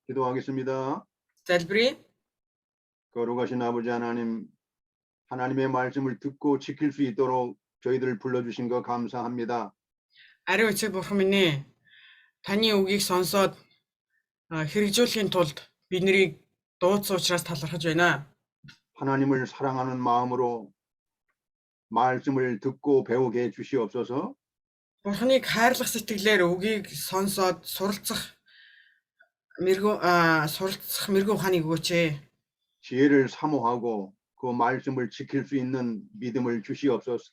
기도하겠습니다. залбирая. 거룩하신 아버지 하나님, 하나님의 말씀을 듣고 지킬 수 있도록 저희들을 불러주신 거 감사합니다. Ариун эцэг бурхан минь ээ. Таны үгийг сонсоод хэрэгжүүлэхийн тулд биднийг дуудсан учраас талархаж байна. 하나님을 사랑하는 마음으로 말씀을 듣고 배우게 해주시옵소서. Бурханыг хайрлах сэтгэлээр үгийг сонсоод суралцах мэрэгүү ухааныг өгөөч ээ. 지혜를 사모하고 그 말씀을 지킬 수 있는 믿음을 주시옵소서.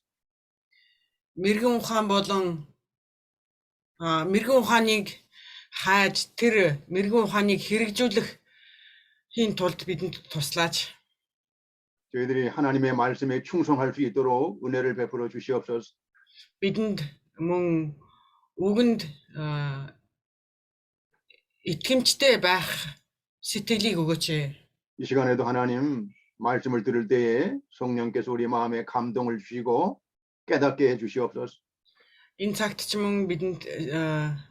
Мэрэгэн ухаан болон мэрэгэн ухааныг хайж тэр мэрэгэн ухааныг хэрэгжүүлэх хийн тулд бидэнд туслаач. 저희들이 하나님의 말씀에 충성할 수 있도록 은혜를 베풀어 주시옵소서. Бидэнд мөн үгэнд итгэмжтэй байх сэтгэлийг өгөөч ээ. 이 시간에도 하나님 말씀을 들을 때에 성령께서 우리 마음에 감동을 주시고 깨닫게 해주시옵소서. Энэ цагт ч мөн бидэнд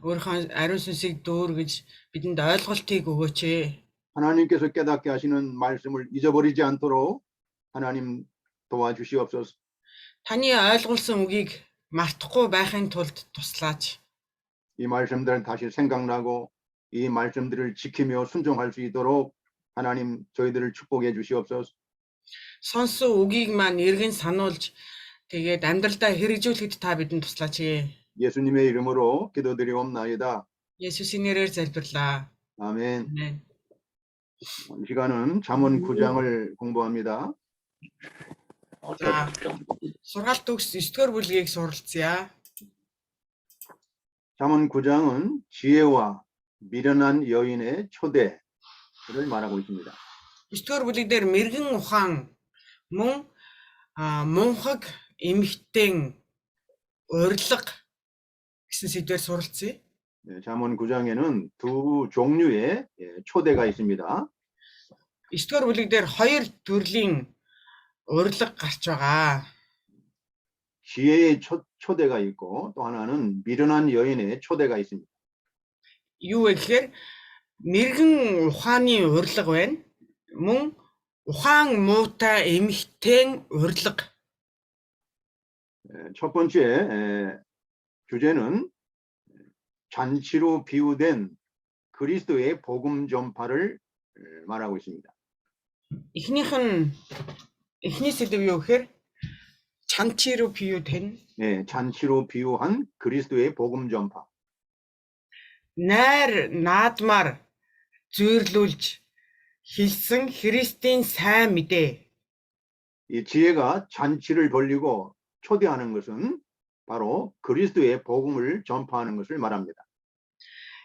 өөрийнхөө ариун сүнсийг дүүргэж бидэнд ойлголтыг өгөөч ээ. 하나님께서 깨닫게 하시는 말씀을 잊어버리지 않도록 하나님 도와주시옵소서. Таны ойлгуулсан үгийг мартахгүй байхын тулд туслаач. 이 말씀들은 다시 생각나고 이 말씀들을 지키며 순종할 수 있도록 하나님 저희들을 축복해 주시옵소서. Сонсон үгийг маань эргэн сануулж тэгээд амьдралдаа хэрэгжүүлэхэд та бидэнд туслаач ээ. 예수님의 이름으로 기도드리옵나이다. 예수의 нэрээр залбирлаа. 아멘. 아멘. 이 시간은 잠언 9장을 공부합니다. За, сургаалт төгс 9-р бүлгийг суралцъя. 잠언 9장은 지혜와 미련한 여인의 초대를 말하고 있습니다. 9-р бүлэг дээр мэрэгэн ухаан мөн мунхаг эмэгтэйн урилга гэсэн сэдвээр суралцъя. 잠언 9장에는 두 종류의 초대가 있습니다. 9-р бүлэг дээр хоёр төрлийн урилга гарч байгаа. 지혜의 초대가 있고 또 하나는 미련한 여인의 초대가 있습니다. Юу вэ гэхээр мэрэгэн ухааны урилга байна. Мөн ухаан муутай эмэгтэйн урилга. 첫 번째 주제는 잔치로 비유된 그리스도의 복음 전파를 말하고 있습니다. эхний сэдв юу гэхээр 잔치로 비유된 잔치로 비유한 그리스도의 복음 전파. найр наадмаар зүйрлүүлж хэлсэн Христийн сайн мэдээ. 이 지혜가 잔치를 벌리고 초대하는 것은 바로 그리스도의 복음을 전파하는 것을 말합니다.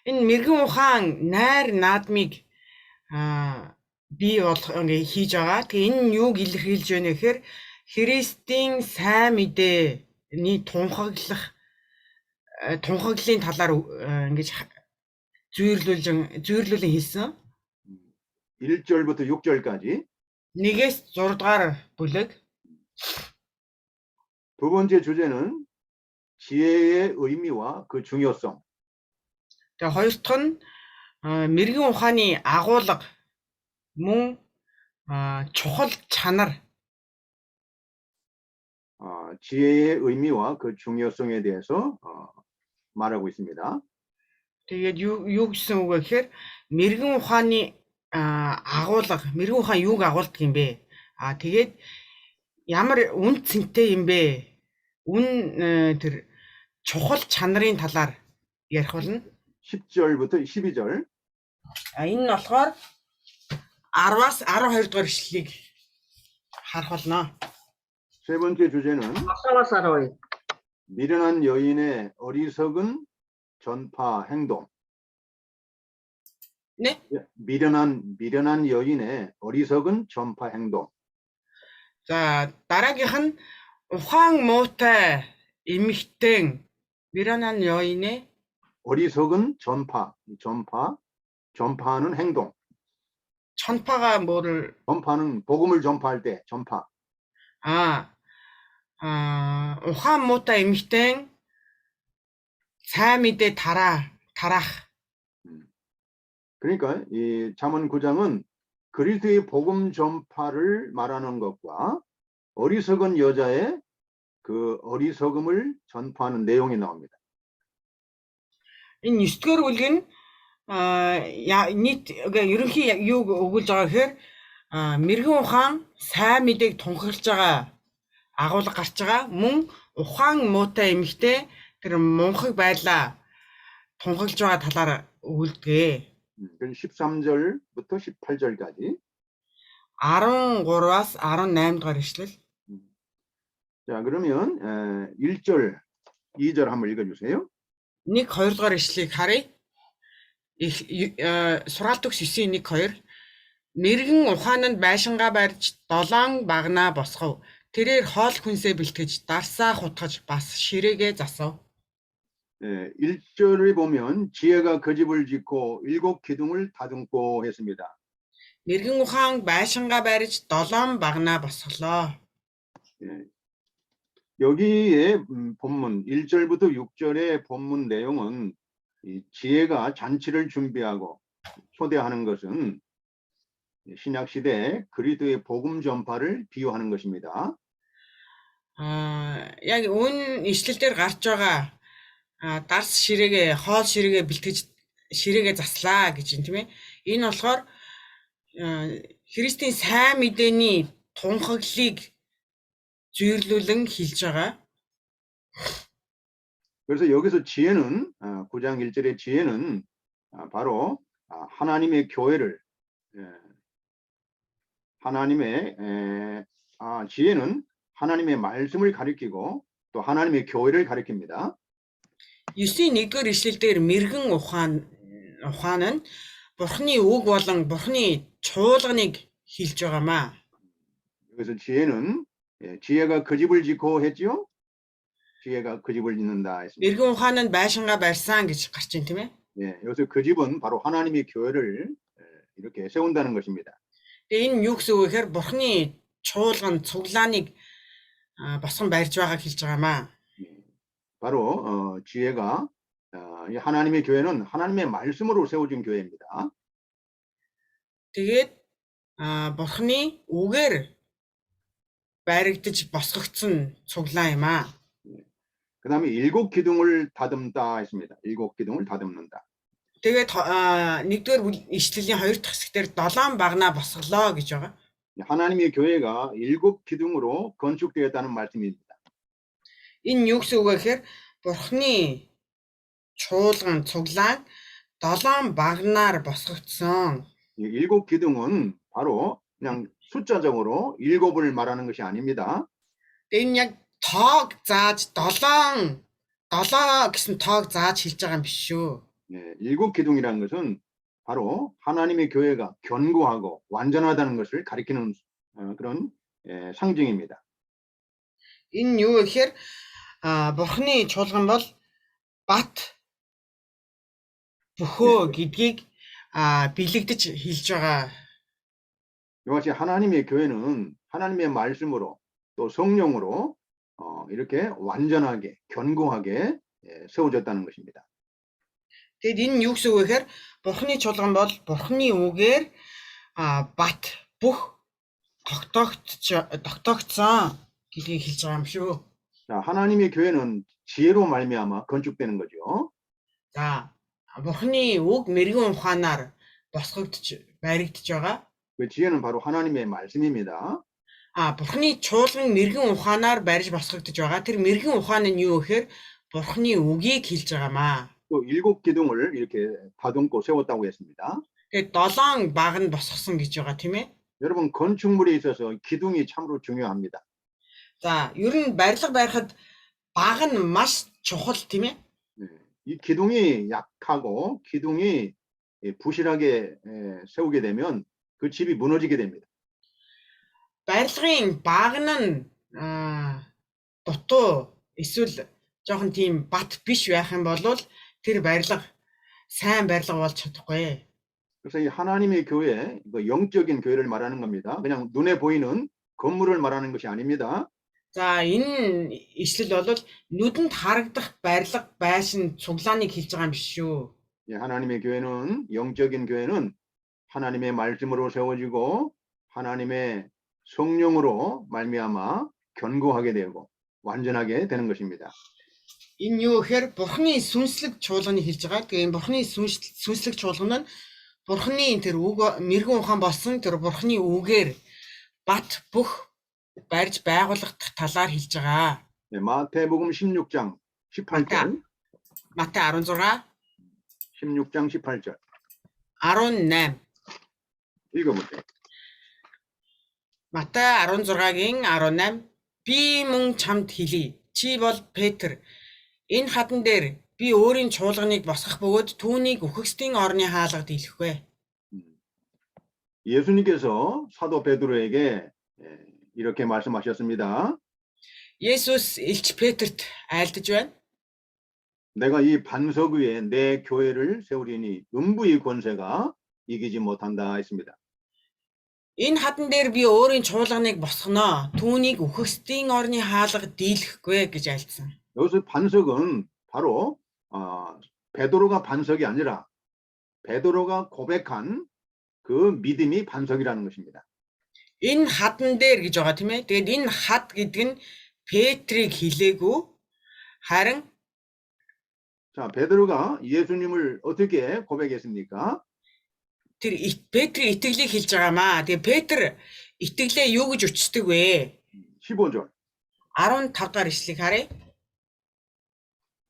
Энэ мэрэгэн ухаан найр наадмыг бий хийж байгаа. Тэгээ энэ нь юуг илэрхийлж байна гэхээр Христийн сайн мэдээний тунхаглалын талаар ингэж зүйрлүүлэн хэлсэн. 1절부터 6절까지. 1-ээс 6 дугаар бүлэг. 두 번째 주제는 지혜의 의미와 그 중요성. Тэгээ хоёр дахь нь мэрэгэн ухааны агуулга мөн чухал чанар. 지혜의 의미와 그 중요성에 대해서 말하고 있습니다. Тэгээд юу гэсэн үг вэ гэхээр мэрэгэн ухааны агуулга, мэрэгэн ухаан юуг агуулдаг юм бэ? Тэгээд ямар үн цэнтэй юм бэ? Тэр чухал чанарын талаар ярих болно. 10절부터 12절. Энэ нь болохоор 10-аас 12 дугаар ишлэлийг харах болно. 세 번째 주제는 미련한 여인의 어리석은 전파 행동. 네? 미련한 여인의 어리석은 전파 행동. 자, дараагийнх нь ухаан муутай эмэгтэйн 미련한 여인의 어리석은 전파하는 행동. 전파가 뭐를? 전파는 복음을 전파할 때 전파. ухаан муутай эмэгтэйн сайн мэдээ тараах. 그러니까 이 잠언 9장은 그리스도의 복음 전파를 말하는 것과 어리석은 여자의 그 어리석음을 전파하는 내용이 나옵니다. Энэ 9-р бүлэг нь нийт ерөнхий юуг өгүүлж байгаа гэхээр мэрэгэн ухаан сайн мэдээг тунхаглаж байгаа агуулга гарч байгаа. Мөн ухаан муутай эмэгтэй тэр мунхаг байдлаа тунхаглаж байгаа талаар өгүүлдэг. 13절부터 18절까지 13-аас 18 дугаар ишлэл. 자, 그러면 1절, 2절 한번 읽어주세요. 1, 2 дугаар ишлэлийг харъя. Сургаалт төгс 9-1, 2. Мэргэн ухаананд байшингаа барьж долоон багнаа босгов. Тэрээр хоол хүнсээ бэлтгэж дарсаа хутгаж бас ширээгээ засав. 1절을 보면 지혜가 그 집을 짓고 7 기둥을 다듬고 했습니다. Мэргэн ухаан байшингаа барьж долоон багнаа босголоо. 여기에 본문 1절부터 6절의 본문 내용은 이 지혜가 잔치를 준비하고 초대하는 것은 신약 시대 그리스도의 복음 전파를 비유하는 것입니다. Яг өн ишлэл дээр гарч байгаа дарс ширээгээ хоол ширээгээ бэлтгэж ширээгээ заслаа гэж юм тийм ээ. Энэ болохоор Христийн сайн мэдээний тунхаглалыг зүйрлүүлэн хэлж байгаа. 그래서 여기서 지혜는 9장 1절의 지혜는 바로 하나님의 교회를 지혜는 하나님의 말씀을 가리키고 또 하나님의 교회를 가리킵니다. 9-ийн 1-р ишлэл дээр мэргэн ухаан нь Бурхны үг болон Бурхны чуулганыг хэлж байгаамаа. 그래서 지혜는 지혜가 그 집을 짓고 했지요. 지혜가 그 집을 짓는다 했습니다. мэргэн ухаан нь байшингаа барьсан гэж гарч ийн тийм ээ. 여기서 그 집은 바로 하나님의 교회를 이렇게 세운다는 것입니다. Тэгээ энэ юу гэсэн үг вэ гэхээр Бурхны чуулган цуглааныг босгон барьж байгааг хэлж байгаамаа. 바로 지혜가 하나님의 교회는 하나님의 말씀으로 세워진 교회입니다. Тэгээд Бурхны үгээр баригдаж босгогдсон цуглаан юм аа. 그다음에 7 기둥을 다듬다 했습니다. 7 기둥을 다듬는다. Тэгээд 1-р ишлэлийн 2 дахь хэсгээр 7 багнаа босголоо гэж байгаа. 하나님의 교회가 7 기둥으로 건축되었다는 말씀입니다. Энэ юу гэсэн үг вэ гэхээр Бурхны чуулган цуглаан 7 багнаар босгогдсон. 7 기둥은 바로 그냥 숫자적으로 7을 말하는 것이 아닙니다. Энэ яг тоог зааж 7 гэсэн тоог зааж хэлж байгаа юм биш шүү. 7 기둥이라는 것은 바로 하나님의 교회가 견고하고 완전하다는 것을 가리키는 그런 상징입니다. Энэ юу гэхээр Бурхны чуулган бол бат бөхөө гэдгийг бэлэгдэж хэлж байгаа. 이것이 하나님의 교회는 하나님의 말씀으로 또 성령으로 이렇게 완전하게 견고하게 세워졌다는 것입니다. Тэгэд энэ юу гэсэн үг вэ гэхээр Бурхны чуулган бол Бурхны үгээр бат бүх тогтоогдсон гэдгийг хэлж байгаа юм шүү. 자, 하나님의 교회는 지혜로 말미암아 건축되는 거죠. За, Бурхны үг мэрэгэн ухаанаар босгогдож баригдаж байгаа. 그 지혜는 바로 하나님의 말씀입니다. Бурхны чуулган мэрэгэн ухаанаар барьж босгогдож байгаа. Тэр мэрэгэн ухаан нь юу гэхээр Бурхны үгийг хэлж байгаамаа. 또 7 기둥을 이렇게 다듬고 세웠다고 했습니다. Тэгээд 7 баг нь босгосон гэж байгаа тийм ээ. 여러분 건축물에 있어서 기둥이 참으로 중요합니다. За, ер нь барилга барихад баг нь маш чухал тийм ээ. 이 기둥이 약하고 기둥이 부실하게 세우게 되면 그 집이 무너지게 됩니다. Барилгын баг нь дутуу эсвэл жоохон тийм бат биш байх юм бол тэр барилга сайн барилга болж чадахгүй. 그래서 이 하나님의 교회, 영적인 교회를 말하는 겁니다. 그냥 눈에 보이는 건물을 말하는 것이 아닙니다. За, энэ ишлэл бол нүдэнд харагдах барилга байшин цуглааныг хэлж байгаа юм биш шүү. 예, 하나님의 교회는 영적인 교회는 하나님의 말씀으로 세워지고 하나님의 성령으로 말미암아 견고하게 되고 완전하게 되는 것입니다. Энэ юу гэхээр Бурхны сүнслэг чуулганыг хэлж байгаа. Тэгээ энэ Бурхны сүнслэг чуулган нь Бурхны тэр үг мэрэгэн ухаан болсон тэр Бурхны үгээр бат бүх барьж байгуулах талаар хэлж байгаа. 예, 마태복음 16장 18절. Матай 16 16장 18절. 18 읽어보세요. Матай 16-гийн 18 би мөн чамд хэлье. Чи бол Петр. Энэ хатан дээр би өөрийн чуулганыг босгох бөгөөд түүнийг үхэгсдийн орны хаалгад дийлэхгүй. 예수님께서 사도 베드로에게 이렇게 말씀하셨습니다. Есүс Илч Петрт айлдаж байна. 내가 이 반석 위에 내 교회를 세우리니 음부의 권세가 이기지 못한다 했습니다. Энэ хатан дээр би өөрийн чуулганыг босгоно. Түүнийг үхэгсдийн орны хаалгад дийлэхгүй гэж айлдсан. 여기서 반석은 바로 베드로가 반석이 아니라 베드로가 고백한 그 믿음이 반석이라는 것입니다. Энэ хатан дээр гэж байгаа тийм ээ. Тэгээд энэ хад гэдэг нь Петрийг хэлээгүй харин 자, 베드로가 예수님을 어떻게 고백했습니까? тэр Петрийн итгэлийг хэлж байгаамаа. Тэгээд Петр итгэлээ юу гэж өчтдөг вэ? 15절. 15 дахь ишлэгийг харъя.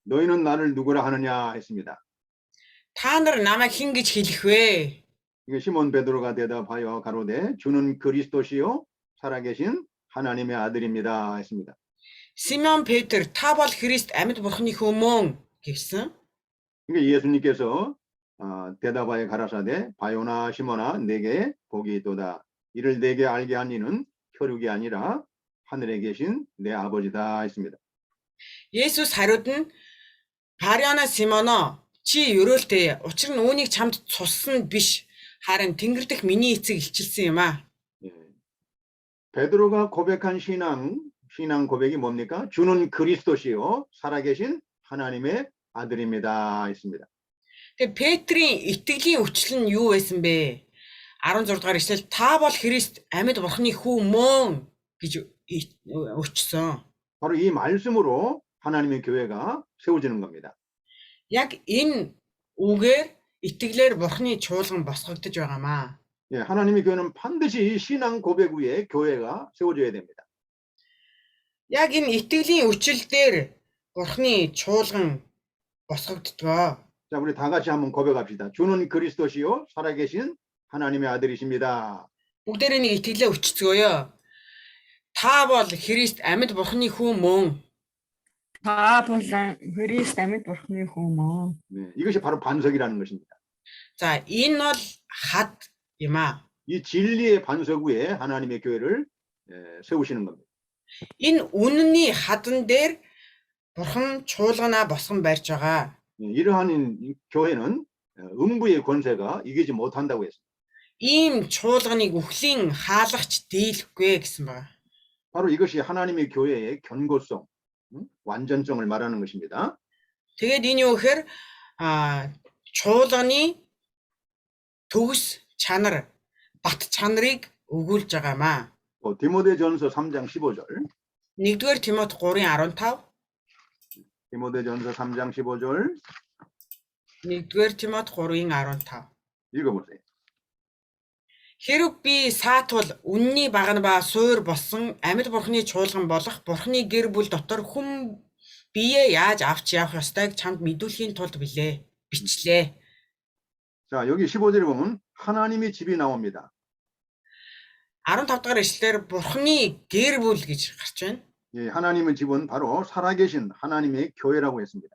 너희는 나를 누구라 하느냐 했습니다. Та нар намайг хэн гэж хэлэх вэ? 이게 시몬 베드로가 대답하여 가로되 주는 그리스도시요 살아계신 하나님의 아들입니다 했습니다. Симеон Петр та бол Христ амьд бурхны хүмүүс гэсэн. 그러니까 예수님께서 대답하여 가라사대 바요나 시몬아 내게 복이 있도다. 이를 내게 알게 한 이는 혈육이 아니라 하늘에 계신 내 아버지다 했습니다. Есүс хариуд нь Париана Симоно чи өрөөлтэй. Учир нь үүнийг чамд цуссан биш. Харин Тэнгэр дэх миний эцэг илчилсэн юм аа. 예. 베드로가 고백한 신앙 고백이 뭡니까? 주는 그리스도시요 살아계신 하나님의 아들입니다 했습니다. Тэгээ Петрийн итгэлийн үчил нь юу байсан бэ? 16 дугаар ишлэл та бол Христ амьд бурхны хүү мөн гэж өчсөн. 바로 이 말씀으로 하나님의 교회가 세워지는 겁니다. Яг энэ үгээр итгэлээр бурхны чуулган босгогдож байгаамаа. 예, 하나님의 교회는 반드시 신앙 고백 위에 교회가 세워져야 됩니다. Яг энэ итгэлийн үчил дээр бурхны чуулган босгогддгоо. 자, 우리 다 같이 한번 고백합시다. 주는 그리스도시요 살아계신 하나님의 아들이십니다. Бүгдээрээ нэг итгэлээ өчцгөөё. Та бол Христ амьд бурхны хүү мөн. Та бол Христ амьд бурхны хүү мөн. 네, 이것이 바로 반석이라는 것입니다. За, энэ бол хад юм аа. 이 진리의 반석 위에 하나님의 교회를 세우시는 겁니다. Энэ үнний хадан дээр бурхан чуулганаа босгон барьж байгаа. 이러한 이 교회는 음부의 권세가 이기지 못한다고 했습니다. Ийм чуулганыг үхлийн хаалгач дийлэхгүй гэсэн байна. 바로 이것이 하나님의 교회의 견고성, 완전성을 말하는 것입니다. Тэгээд энэ юу гэхээр чуулганы төгс чанар, бат чанарыг өгүүлж байгаамаа. 디모데전서 3장 15절. 1-р Тимот 3:15. 디모데전서 3장 15절 1-р Тимот 3:15. 읽어보세요. Хэрв би саатвал үнний багна ба суур болсон амьд бурхны чуулган болох бурхны гэр бүл дотор хүм бие яаж авч явах ёстойг чамд мэдүүлэхийн тулд бичлээ. 자, 여기 15절에 보면 하나님의 집이 나옵니다. 15 дахь ишлэлээр бурхны гэр бүл гэж гарч байна. 예, 하나님의 집은 바로 살아계신 하나님의 교회라고 했습니다.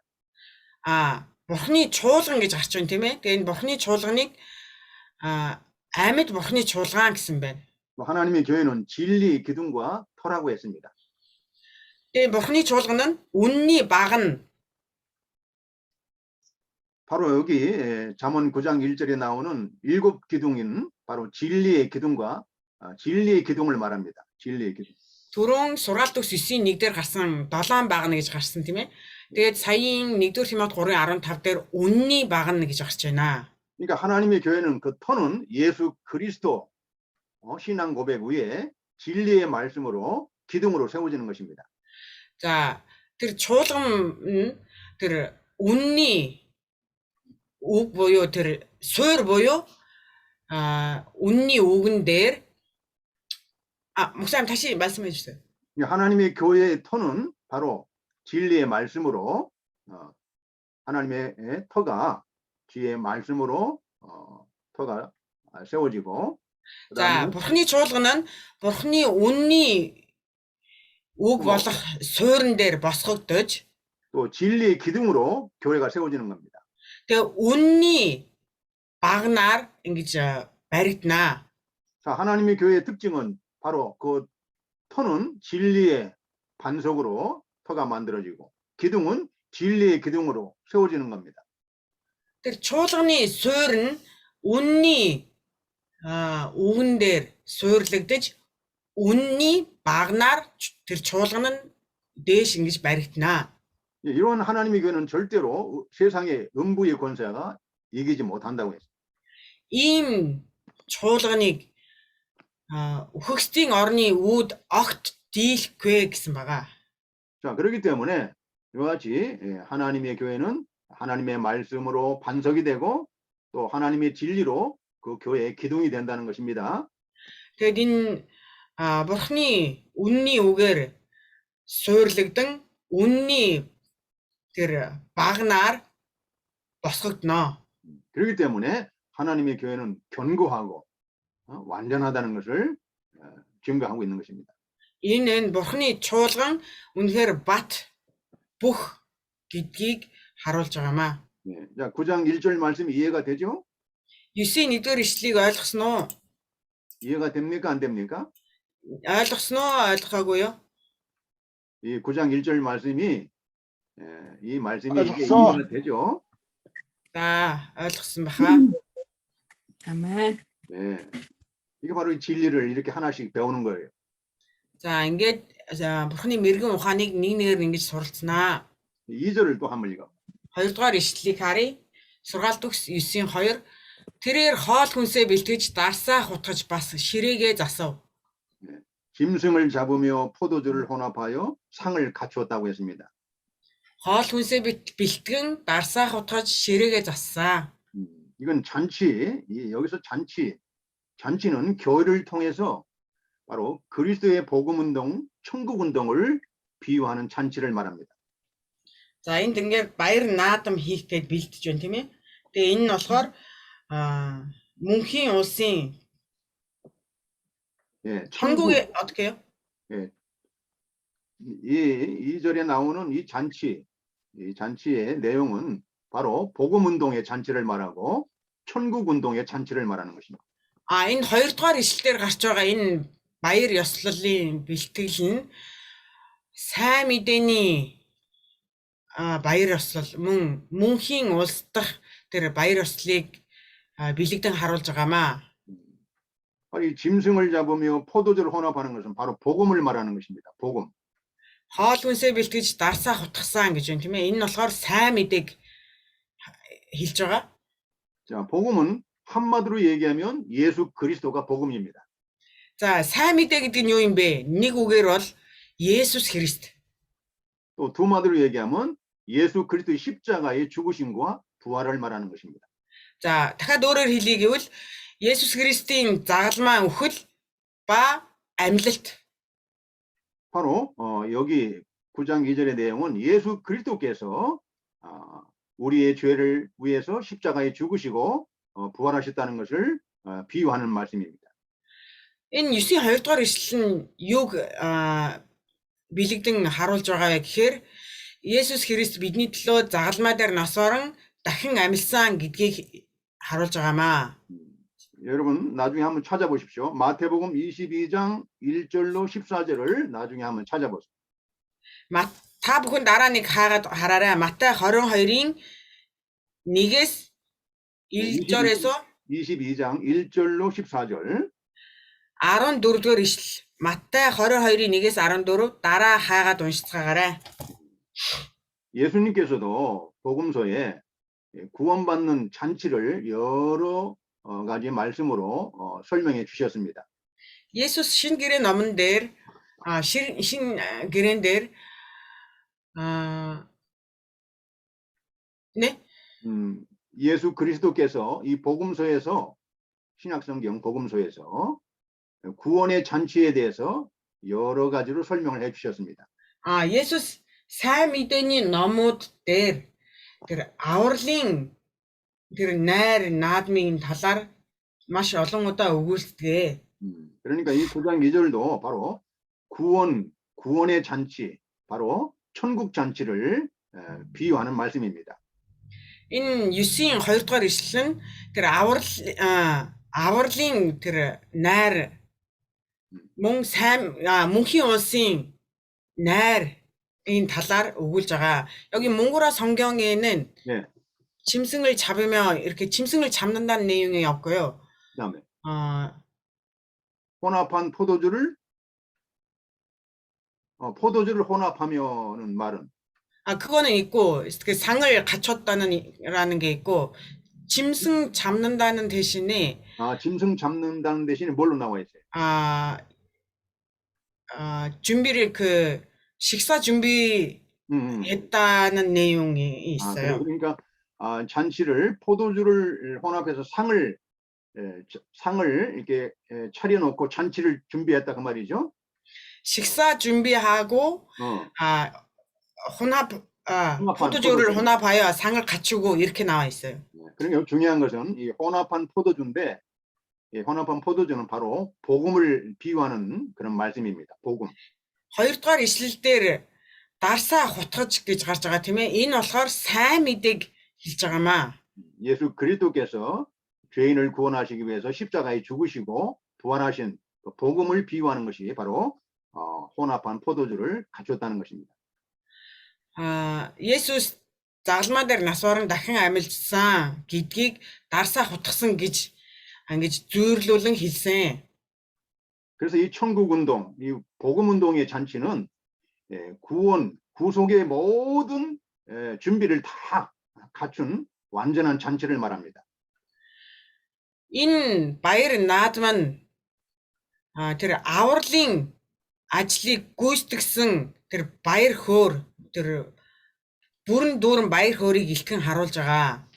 Бурхны чуулган гэж гарч байна тийм ээ. Тэгээ энэ бурхны чуулганыг амьд бурхны чуулган гэсэн байна. 하나님의 교회는 진리 기둥과 터라고 했습니다. Тэгээ бурхны чуулган нь үнний багна. 바로 여기 잠언 9장 1절에 나오는 7 기둥인 바로 진리의 기둥과 진리의 기둥을 말합니다. 진리의 기둥. Түрүүн сургаалт төгс 9-ийн 1 дээр гарсан 7 багна гэж гарсан тийм ээ. Тэгээд саяын 1-р Тимот 3:15 дээр үнний багна гэж гарч байна. 그러니까 하나님의 교회는 그 터는 예수 그리스도 신앙 고백 위에 진리의 말씀으로 기둥으로 세워지는 것입니다. За тэр чуулган нь тэр үнний үг буюу тэр суурь буюу үнний үгэн дээр 목사님 다시 말씀해 주세요. 하나님의 교회의 터는 바로 진리의 말씀으로 하나님의 터가 지혜의 말씀으로 터가 세워지고 За бурхны чуулган нь бурхны үнний үг болох суурин дээр босгогдож 또 진리의 기둥으로 교회가 세워지는 겁니다. тэгээ үнний багнаар ингэж баригдана. 자, 하나님의 교회의 특징은 바로 그 터는 진리의 반석으로 터가 만들어지고 기둥은 진리의 기둥으로 세워지는 겁니다. Тэр чуулганы суурь нь үнний үгэн дээр суурлагдаж үнний багнаар тэр чуулган нь дээш ингэж баригдана. 이런 하나님의 교회는 절대로 세상의 음부의 권세가 이기지 못한다고 했어요. Ийм чуулганыг өгөхсдийн орны үүд огт дийлэхгүй гэсэн байгаа. 자, 그렇기 때문에 이와 같이 하나님의 교회는 하나님의 말씀으로 반석이 되고 또 하나님의 진리로 그 교회의 기둥이 된다는 것입니다. Тэгэд энэ бурхны үнний үгээр суурлагдсан үнний тэр багнаар босгогдно. 그렇기 때문에 하나님의 교회는 견고하고 완전하다는 것을 증거하고 있는 것입니다. Энэ бурхны чуулган үнэхээр бат бүх гэдгийг харуулж байгаамаа. 자, 9장 1절 말씀이 이해가 되죠? 9-ийн 1-р ишлэлийг ойлгосноо? 이해가 됩니까? 안 됩니까? ойлгосноо? ойлгохаагүй юу? 이 9장 1절 말씀이 이 말씀이 이게 ойлгосоо. 이해가 되죠? За, ойлгосон баха. Амен. 네. 이게 바로 이 진리를 이렇게 하나씩 배우는 거예요. За, ингээд бурхны мэрэгэн ухааныг нэг нэгээр ингэж суралцнаа. 2절을 또 한번 읽어. 2-р ишлэлийг харъя. Сургаалт төгс 9-2. Тэрээр хоол хүнсээ бэлтгэж дарсаа хутгаж бас ширээгээ засав. 짐승을 잡으며 포도주를 혼합하여 상을 갖추었다고 했습니다. Хоол хүнсээ бэлтгэн дарсаа хутгаж ширээгээ зассан. 이건 잔치, 여기서 잔치는 교회를 통해서 바로 그리스도의 복음 운동, 천국 운동을 비유하는 잔치를 말합니다. За энд ингээд баяр наадам хийхтэй бэлтэж байна тийм ээ. Тэгээ энэ нь болохоор мөнхийн улсын 천국의 어떻게 해요? 이 절에 나오는 이 잔치의 내용은 바로 복음 운동의 잔치를 말하고 천국 운동의 잔치를 말하는 것입니다. Энэ 2-р ишлэлээр гарч байгаа энэ баяр ёслолын бэлтгэл нь сайн мэдээний баяр ёслол мөн мөнхийн улс дахь тэр баяр ёслолыг бэлэгдэн харуулж байгаамаа. 이 짐승을 잡으며 포도주를 혼합하는 것은 바로 복음을 말하는 것입니다. 복음. Хоол хүнсээ бэлтгэж дарсаа хутгасан гэж байна тийм ээ. Энэ нь болохоор сайн мэдээг хэлж байгаа. 자, 복음은 한마디로 얘기하면 예수 그리스도가 복음입니다. За, сайн мэдээ гэдэг нь юу юм бэ? Нэг үгээр бол Есүс Христ. 또 두 마디로 얘기하면 예수 그리스도의 십자가의 죽으심과 부활을 말하는 것입니다. За, дахиад өөрөөр хэлье гэвэл Есүс Христийн загалмаа үхэл ба амьлалт. 바로 여기 9장 2절의 내용은 예수 그리스도께서 우리의 죄를 위해서 십자가에 죽으시고 부활하셨다는 것을 비유하는 말씀입니다. Энэ 9-ийн 2-р ишлэл нь юуг бэлэгдэн харуулж байгаа вэ гэхээр Есүс Христ бидний төлөө загалмаа дээр носоорон дахин амьлсан гэдгийг харуулж байгаамаа. 여러분 나중에 한번 찾아보십시오. 마태복음 22장 1절로 14절을 나중에 한번 찾아보세요. Та бүхэн дараа нэг хараарай. Матай 22-ийн 1-ээс 1절에서 22장 1절로 14절. 14-р ишлэл. Матай 22-ийн 1-ээс 14 дараа хаагаад уншицгаагаарай. 예수님께서도 복음서에 구원받는 잔치를 여러 가지 말씀으로 설명해 주셨습니다. Есүс шинэ гэрээ номон дээр шинэ гэрээн дээр 네? 예수 그리스도께서 이 복음서에서 신약성경 복음서에서 구원의 잔치에 대해서 여러 가지로 설명을 해 주셨습니다. Есүс сайн мэдээний номууд дээр тэр авралын тэр найр наадмын талаар маш олон удаа өгүүлдэг. 그러니까 이 9장 2절도 바로 구원의 잔치, 바로 천국 잔치를 비유하는 말씀입니다. Энэ 9-ийн 2 дугаар ишлэл нь тэр авралын тэр найр мөн сайн мөнхийн улсын найр 인 талаар өгүүлж байгаа. 여기 몽골어 성경에는 네. 짐승을 잡으면 이렇게 짐승을 잡는다는 내용이 없고요. 그다음에 혼합한 포도주를 혼합하면은 말은 그거는 있고 그 상을 갖췄다는 게 있고 짐승 잡는다는 대신에 짐승 잡는다는 대신에 뭘로 나와 있어요? 준비를 그 식사 준비했다는 내용이 있어요. 그러니까 잔치를 포도주를 혼합해서 상을 이렇게 차려놓고 잔치를 준비했다 그 말이죠. 식사 준비하고 포도주를 혼합하여 상을 갖추고 이렇게 나와 있어요. 그러니까 중요한 것은 이 혼합한 포도주인데 이 혼합한 포도주는 바로 복음을 비유하는 그런 말씀입니다. 복음. 2 дугаар ишлэл дээр дарсаа хутгаж гэж гарч байгаа тийм ээ. Энэ болохоор сайн мэдээг хэлж байгаамаа. 예수 그리스도께서 죄인을 구원하시기 위해서 십자가에 죽으시고 부활하신 그 복음을 비유하는 것이 바로 혼합한 포도주를 갖췄다는 것입니다. 예수스 загалмаа дээр нас орон дахин амилжсан гэдгийг дарсаа хутгасан гэж ингэж зүйрлүүлэн хэлсэн. 그래서 이 천국 운동, 이 복음 운동의 잔치는 구속의 모든 준비를 다 갖춘 완전한 잔치를 말합니다. Энэ баяр наадам нь тэр авралын ажлыг гүйцэтгсэн тэр баяр хөөр тэр бүрэн дүүрэн баяр хөөргийг илтгэн харуулж байгаа.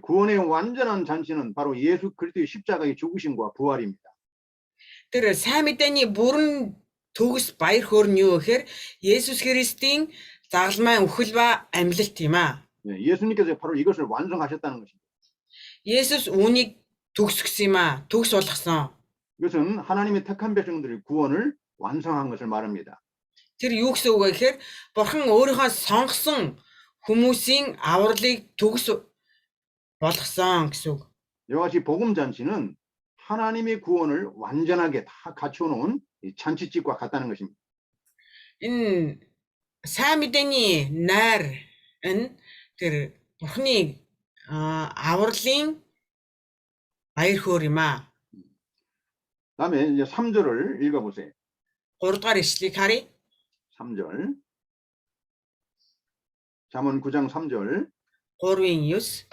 구원의 완전한 잔치는 바로 예수 그리스도의 십자가의 죽으심과 부활입니다. Тэр сайн мэдээний бүрэн төгс баяр хөөр нь юу гэхээр Есүс Христийн загалмай үхэл ба амьлалт юм аа. 예수님께서 바로 이것을 완성하셨다는 것입니다. 예수스 үүнийг төгсгсөн юм аа. төгс болгосон. 이것은 하나님의 택한 백성들의 구원을 완성한 것을 말합니다. Тэр юу гэсэн үг вэ гэхээр Бурхан өөрийнхөө сонгосон хүмүүсийн авралыг төгс болгосон гэсэн үг. 이와 같이 복음 잔치는 하나님의 구원을 완전하게 다 갖춰놓은 잔치집과 같다는 것입니다. Энэ сайн мэдээний найрын тэр Бурханы авралын баяр хөөр юм аа. 다음에 이제 3절을 읽어보세요. 3 дугаар ишлэгийг харъя. 3절. 잠언 9장 3절. 3-ын 9.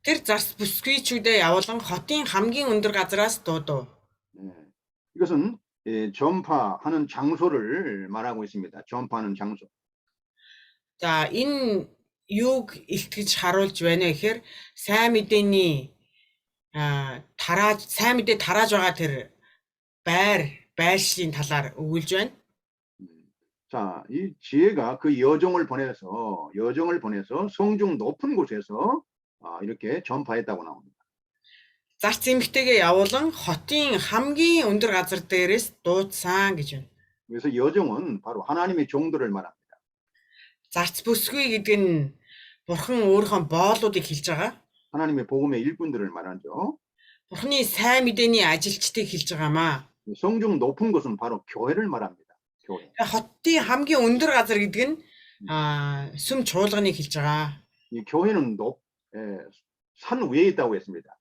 Тэр зарц бүсгүйчүүдээ явуулан хотын хамгийн өндөр газараас дуудав. 이것은 전파하는 장소를 말하고 있습니다. 전파하는 장소. За энэ юуг илтгэж харуулж байна вэ гэхээр сайн мэдээний сайн мэдээ тарааж байгаа тэр байршлын талаар өгүүлж байна. 자, 이 지혜가 그 여종을 보내서 성중 높은 곳에서 이렇게 전파했다고 나옵니다. Зарц эмэгтэйгээ явуулан хотын хамгийн өндөр газар дээрээс дуудсан гэж байна. 그래서 여종은 바로 하나님의 종들을 말합니다. Зарц бүсгүй гэдэг нь Бурхан өөрийнхөө боолуудыг хэлж байгаа. 하나님의 복음의 일꾼들을 말하죠. Бурханы сайн мэдээний ажилчдыг хэлж байгаамаа. 성중 높은 곳은 바로 교회를 말합니다. 교회. хотын хамгийн өндөр газар гэдэг нь сүм чуулганыг хэлж байгаа. 이 교회는 산 위에 있다고 했습니다.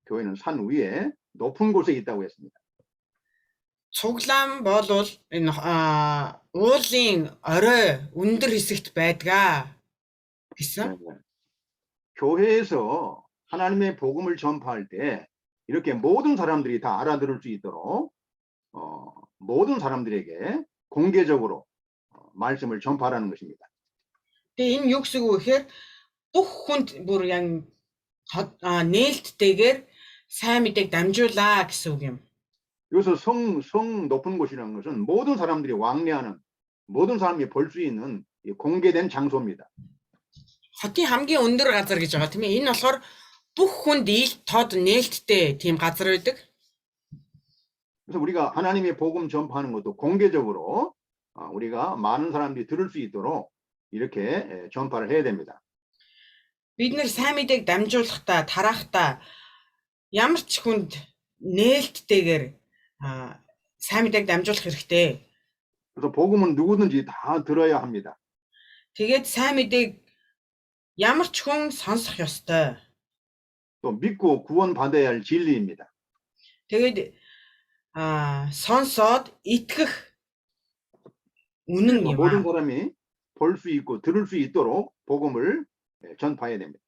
교회는 산 위에 높은 곳에 있다고 했습니다. Цуглаан болвол энэ уулын орой өндөр хэсэгт байдгаа гэсэн. 교회에서 하나님의 복음을 전파할 때 이렇게 모든 사람들이 다 알아들을 수 있도록 모든 사람들에게 공개적으로 말씀을 전파하라는 것입니다. Тэгээ энэ юу гэсэн үг вэ гэхээр бүх хүнд бүр яг нээлттэйгээр сайн мэдээг дамжуулаа гэсэн үг юм. 여기서 성 높은 곳이라는 것은 모든 사람들이 왕래하는 모든 사람이 볼 수 있는 공개된 장소입니다. Хотын хамгийн өндөр газар гэж байгаа тийм ээ. Энэ болохоор бүх хүнд ил тод нээлттэй тийм газар байдаг. 그래서 우리가 하나님의 복음 전파하는 것도 공개적으로 우리가 많은 사람들이 들을 수 있도록 이렇게 전파를 해야 됩니다. Бид нэр сайн мэдээг дамжуулахдаа, тарахдаа ямар ч хүнд нээлттэйгээр сайн мэдээг дамжуулах хэрэгтэй. 그래서 복음은 누구든지 다 들어야 합니다. Тэгээд сайн мэдээг ямар ч хүн сонсох ёстой. 또 믿고 구원받아야 할 진리입니다. Тэгээд сонсоод итгэх үнэн юм 모든 аа. 사람이 볼 수 있고 들을 수 있도록 복음을 전파해야 됩니다.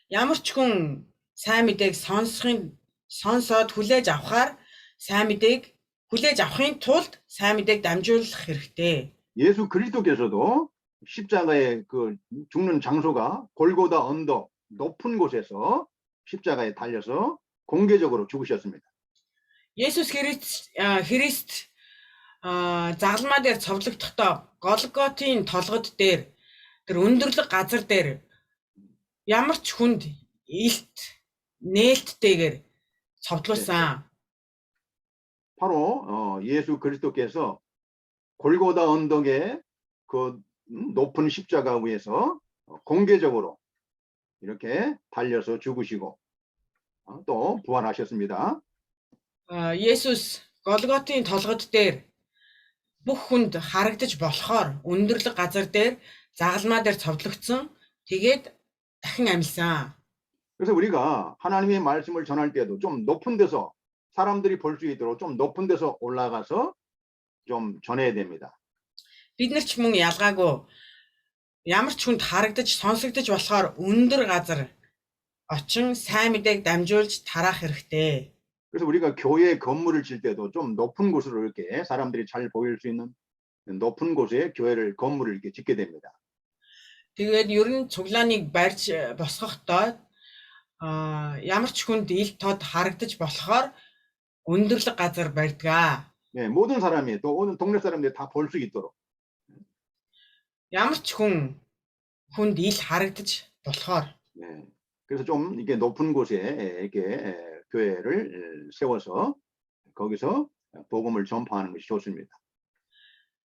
Ямар ч хүн сайн мэдээг сонсоод хүлээж авахаар сайн мэдээг хүлээж авахын тулд сайн мэдээг дамжуулах хэрэгтэй. 예수 그리스도께서도 십자가의 그 죽는 장소가 골고다 언덕 높은 곳에서 십자가에 달려서 공개적으로 죽으셨습니다. Есүс Христ загалмаа дээр цовдлогдохдоо Голготын толгод дээр тэр өндөрлөг газар дээр ямар ч хүнд илт нээлттэйгээр цовдлуулсан. 바로 예수 그리스도께서 골고다 언덕의 그 높은 십자가 위에서 공개적으로 이렇게 달려서 죽으시고 또 부활하셨습니다. Есүс Голготын толгод дээр бүх хүнд харагдаж болохоор өндөрлөг газар дээр загалмаа дээр цовдлогдсон. Тэгээд дахин амьсан. 그래서 우리가 하나님의 말씀을 전할 때도 좀 높은 데서 사람들이 볼 수 있도록 좀 높은 데서 올라가서 좀 전해야 됩니다. Бид нар ч мөн ялгаагүй ямар ч хүнд харагдаж сонсогдож болохоор өндөр газар очин сайн мэдээг дамжуулж тараах хэрэгтэй. 그래서 우리가 교회 건물을 질 때도 좀 높은 곳으로 이렇게 사람들이 잘 보일 수 있는 높은 곳에 교회를 건물을 이렇게 짓게 됩니다. Тэгээд ер нь цуглааныг барьж босгохдоо ямар ч хүнд ил тод харагдаж болохоор өндөрлөг газар барьдаг. 네, 모든 사람이 또 오는 동네 사람들이 다 볼 수 있도록. Ямар ч хүнд ил харагдаж болохоор. 네, 그래서 좀 이게 높은 곳에 이렇게 교회를 세워서 거기서 복음을 전파하는 것이 좋습니다.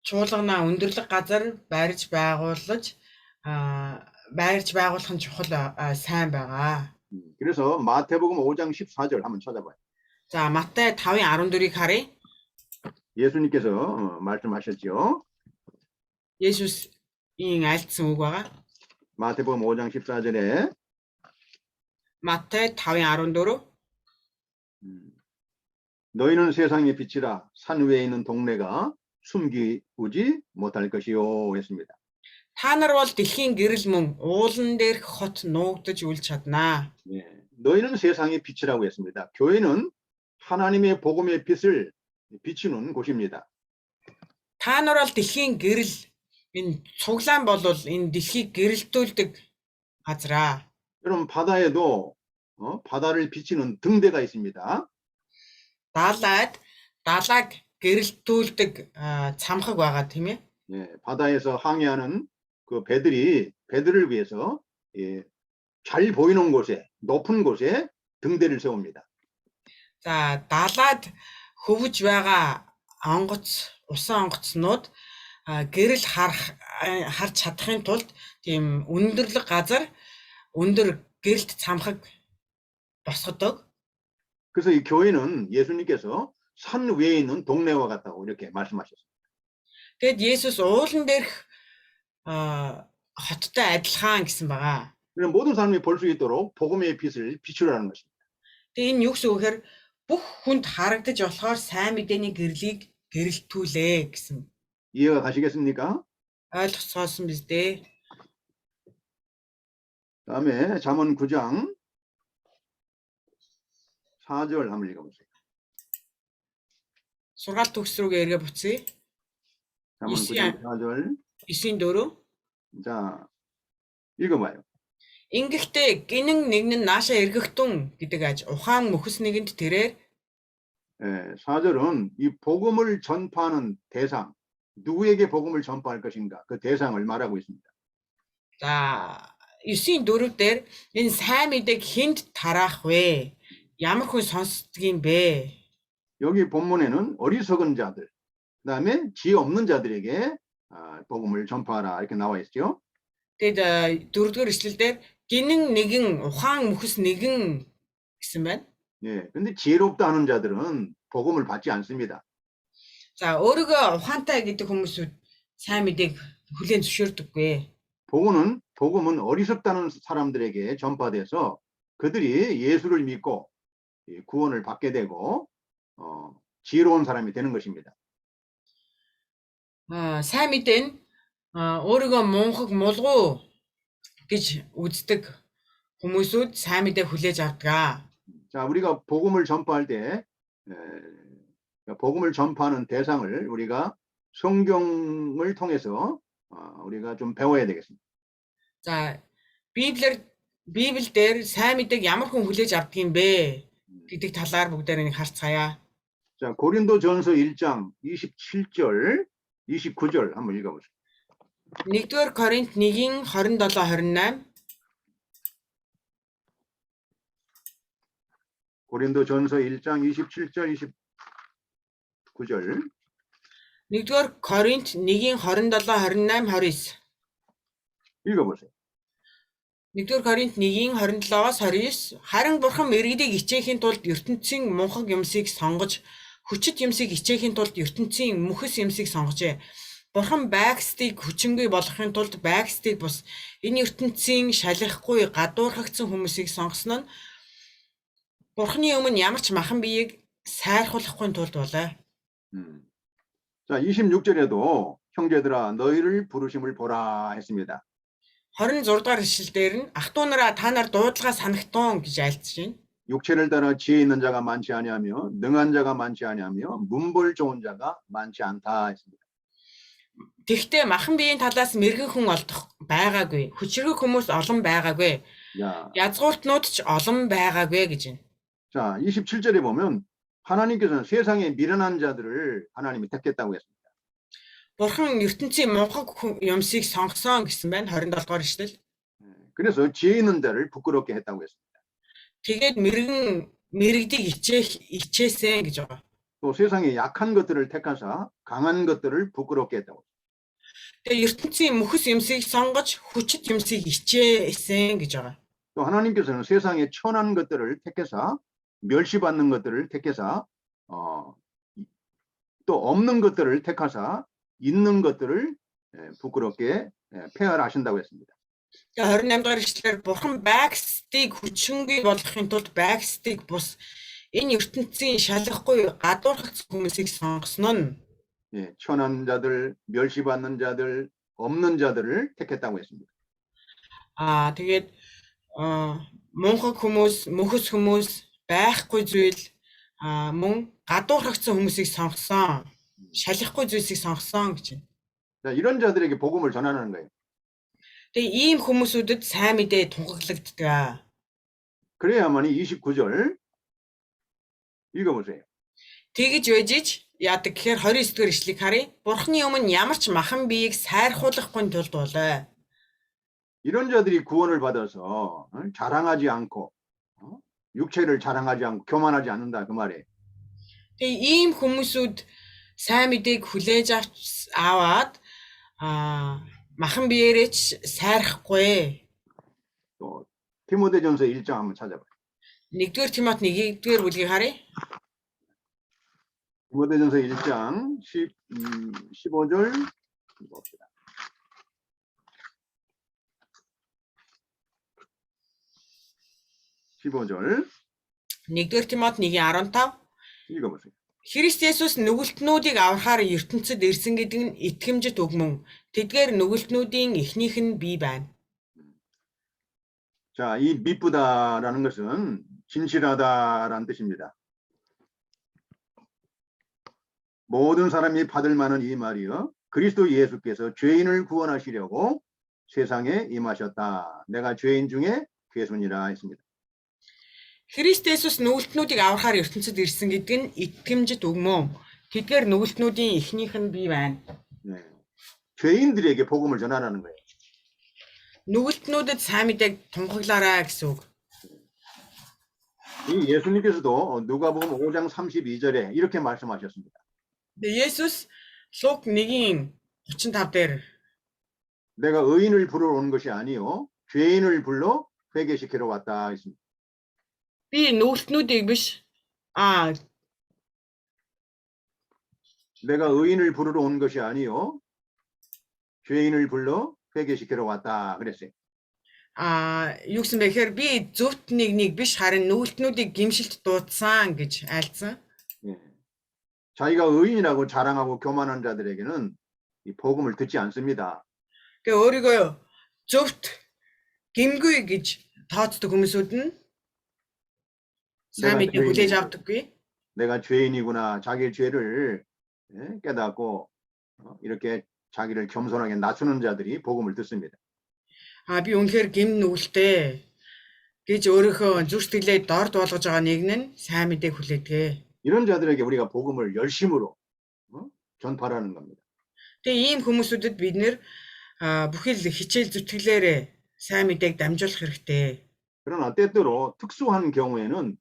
Чуулгана өндөрлөг газар барьж байгуулж байгуулах нь чухал сайн байгаа. 그래서 마태복음 5장 14절 한번 찾아봐요. 자, 마태 5:14ыг харъя. 예수님께서 말씀하셨죠. 예수스인 альцсан үг байгаа. 마태복음 5장 14절에 마태 5:14 너희는 세상의 빛이라 산 위에 있는 동네가 숨기우지 못할 것이요 했습니다. Та нар бол дэлхийн гэрэл мөн уулан дээрх хот нуугдаж үл чаднаа. 네, 너희는 세상의 빛이라고 했습니다. 교회는 하나님의 복음의 빛을 비추는 곳입니다. Та нар бол дэлхийн гэрэл энэ цуглаан болвол энэ дэлхийг гэрэлтүүлдэг газраа. 여러분 바다에도 바다를 비치는 등대가 있습니다. Далайг гэрэлтүүлдэг цамхаг байгаа тийм ээ. 네, 바다에서 항해하는 그 배들을 위해서 잘 보이는 곳에 높은 곳에 등대를 세웁니다. За, далайд хөвж байгаа усан онгоцнууд гэрэл харж чадахын тулд тийм өндөрлөг газар өндөр гэрэлт цамхаг босгодог. 그래서 이 교회는 예수님께서 산 위에 있는 동네와 같다고 이렇게 말씀하셨습니다. Тэгэд Есүс уулан дээрх хоттой адилхан гэсэн байгаа. 그래서 모든 사람이 볼 수 있도록 복음의 빛을 비추라는 것입니다. Тэгээ энэ юу гэсэн үг гэхээр бүх хүнд харагдаж болохоор сайн мэдээний гэрлийг гэрэлтүүлээ гэсэн. 이해가 가시겠습니까? Ойлгосоосон биз дээ. 다음에 잠언 9장 4절 한번 읽어보세요. Сургаал төгс рүүгээ эргээ буцъя. 잠언 9장 4절. 9-ийн 4. 자, 읽어봐요. Ингэхдээ гинэн нэг нь наашаа эргэхтун гэдэг аж ухаан мөхс нэгэнд тэрээр 4절은 이 복음을 전파하는 대상, 누구에게 복음을 전파할 것인가, 그 대상을 말하고 있습니다. за 9-ийн 4 дээр энэ сайн мэдээг хүнд тараах вэ? Ямар хүн сонсдгийг бэ? 여기 본문에는 어리석은 자들, 그다음에 지혜 없는 자들에게 복음을 전파하라 이렇게 나와 있죠. Тэгэд 4-р эшлэлдэр гинэн нэгэн ухаан мөхс нэгэн гэсэн байна. 예, 근데 지혜롭다 하는 자들은 복음을 받지 않습니다. За өөрийгөө ухаантай гэдэг хүмүүсүүд сайн мэдээг хүлээн зөвшөөрдөггүй. 복음은 어리석다는 사람들에게 전파돼서 그들이 예수를 믿고 구원을 받게 되고 지혜로운 사람이 되는 것입니다. Сайн мэдээ нь өөрийгөө мунхаг мулгуу гэж үздэг хүмүүсүүд сайн мэдээ хүлээж авдаг. 자, 우리가 복음을 전파할 때 복음을 전파하는 대상을 우리가 성경을 통해서 우리가 좀 배워야 되겠습니다. За Библиэр сайн мэдээг ямар хүн хүлээж авдаг юм бэ гэдэг талаар бүгдээр нэг харцгаая. 자, 고린도전서 1장 27절, 29절 한번 읽어보세요. 1-р Коринт 1-ийн 27-28. 고린도전서 1장 27절, 29절. 1-р Коринт 1-ийн 27, 28, 29. 읽어보세요. 1-р Коринт 1-ийн 27-аас 29. Харин бурхан мэрэгдийг ичээхийн тулд ертөнцийн мунхаг юмсыг сонгож, хүчит юмсыг ичээхийн тулд ертөнцийн мөхс юмсыг сонгожээ. Бурхан байгстыг хүчингүй болгохын тулд байгстыг бус энэ ертөнцийн шалихгүй гадуурхагдсан хүмүүсийг сонгосон нь Бурханы өмнө ямар ч махан биеийг сайрхуулахгүй тулд болоо. 자, 26절에도 형제들아 너희를 부르심을 보라 했습니다. 26 дугаар ишлэлдэр нь ах トゥ нараа та нар дуудлагаа санагтун гэж айлтж байна. 육체를 따라 지혜 있는 자가 많지 아니하며 능한 자가 많지 아니하며 문벌 좋은 자가 많지 않다 했습니다. Тэгвэл махан биеийн талаас мэрэгэн хүн олдох байгаагүй. Хүчрэг хүмүүс олон байгаагүй. Язгууртнууд ч олон байгаагүй гэж байна. 자, 27절에 보면 하나님께서는 세상에 미련한 자들을 하나님이 택했다고 했습니다. Бурхан ертөнцийн мунхаг юмсыг сонгосон гэсэн байна 27 дугаар ишлэл. 그래서 지혜 있는 자를 부끄럽게 했다고 했습니다. Тэгээд мэрэгдийг ичээсэн гэж байгаа. 또 세상에 약한 것들을 택하사 강한 것들을 부끄럽게 했다고. Тэгээд ертөнцийн мөхс юмсыг сонгож хүчит юмсыг ичээсэн гэж байгаа. 또 하나님께서는 세상에 천한 것들을 택해서 멸시받는 것들을 택해서 또 없는 것들을 택하사 있는 것들을 부끄럽게 폐하하신다고 했습니다. Тэгээд 28 дугаар ишлэлээр бурхан байгстыг хүчингүй болгохын тулд байгстыг бус энэ ертөнцийн шалахгүй гадуурхагдсан хүмүүсийг сонгосон нь 천한 자들, 멸시받는 자들, 없는 자들을 택했다고 했습니다. тэгээд мунхаг хүмүүс, мөхс хүмүүс, байхгүй зүйл мөн гадуурхагдсан хүмүүсийг сонгосон, шалахгүй зүйлсийг сонгосон гэж байна. 자, 이런 자들에게 복음을 전하는 거예요. Тэгээ ийм хүмүүсүүдэд сайн мэдээ тунгаглагддаг. 그래야만이 29절 읽어보세요. Тэгж байж яадаг гэхээр 29 дугаар ишлэгийг харъя. Бурханы өмнө ямар ч махан биеийг сайрхуулахгүй тулд болоо. 이런 자들이 구원을 받아서 자랑하지 않고 육체를 자랑하지 않고 교만하지 않는다 그 말이에요. Тэгээ ийм хүмүүсүүд сайн мэдээг хүлээж аваад махан биеэрээ ч сайрахгүй. 또 디모데전서 1장 한번 찾아봐요. 1-р Тимот 1-р бүлгийг харъя. 디모데전서 1장 15절 봅시다. 15절 1-р Тимот 1:15 읽어보세요. Христ Есүс нүгэлтнүүдийг аврахаар ертөнцид ирсэн гэдэг нь итгэмжит үг мөн. Тэдгээр нүгэлтнүүдийн эхнийх нь би байна. 자, 이 미쁘다라는 것은 진실하다라는 뜻입니다. 모든 사람이 받을 만한 이 말이요. 그리스도 예수께서 죄인을 구원하시려고 세상에 임하셨다. 내가 죄인 중에 괴순이라 했습니다. Христ Есүс нүгэлтнүүдийг аврахаар ертөнцид ирсэн гэдэг нь итгэмжит үг мөн. Тэдгээр нүгэлтнүүдийн эхнийх нь би байна. 네. 죄인들에게 복음을 전하라는 거예요. Нүгэлтнүүдэд сайн мэдээг тунхаглаарай гэсэн үг. 이 예수님께서도 누가복음 5장 32절에 이렇게 말씀하셨습니다. Тэгээ Есүс Лук 1-ийн 35 дээр 내가 의인을 부르러 온 것이 아니요 죄인을 불러 회개시키러 왔다 했습니다. би нүгэлтнүүдийг биш 내가 의인을 부르러 온 것이 아니요 죄인을 불러 회개시키러 왔다 그랬어요. юу гэсэн бэ гэхээр би зөвхт нэг биш харин нүгэлтнүүдийг гимшилт дуудсан гэж айлцсан. 예. 자기가 의인이라고 자랑하고 교만한 자들에게는 이 복음을 듣지 않습니다. Тэгээ өөрийгөө зөвхт гимгүй гэж тооцдог хүмүүсүүд нь сайн мэдээ хүлээж авдаггүй. 내가 죄인이구나 자기 죄를 깨닫고 이렇게 자기를 겸손하게 낮추는 자들이 복음을 듣습니다. Би үнэхээр гим нүгэлтэй гэж өөрийнхөө зүрх сэтгэлээ дорд болгож байгаа нэг нь сайн мэдээг хүлээдэг. 이런 자들에게 우리가 복음을 열심으로 전파하는 겁니다. Тэгээ ийм хүмүүсүүдэд бид нэр бүхэл хичээл зүтгэлээр сайн мэдээг дамжуулах хэрэгтэй. 그러나 때때로 특수한 경우에는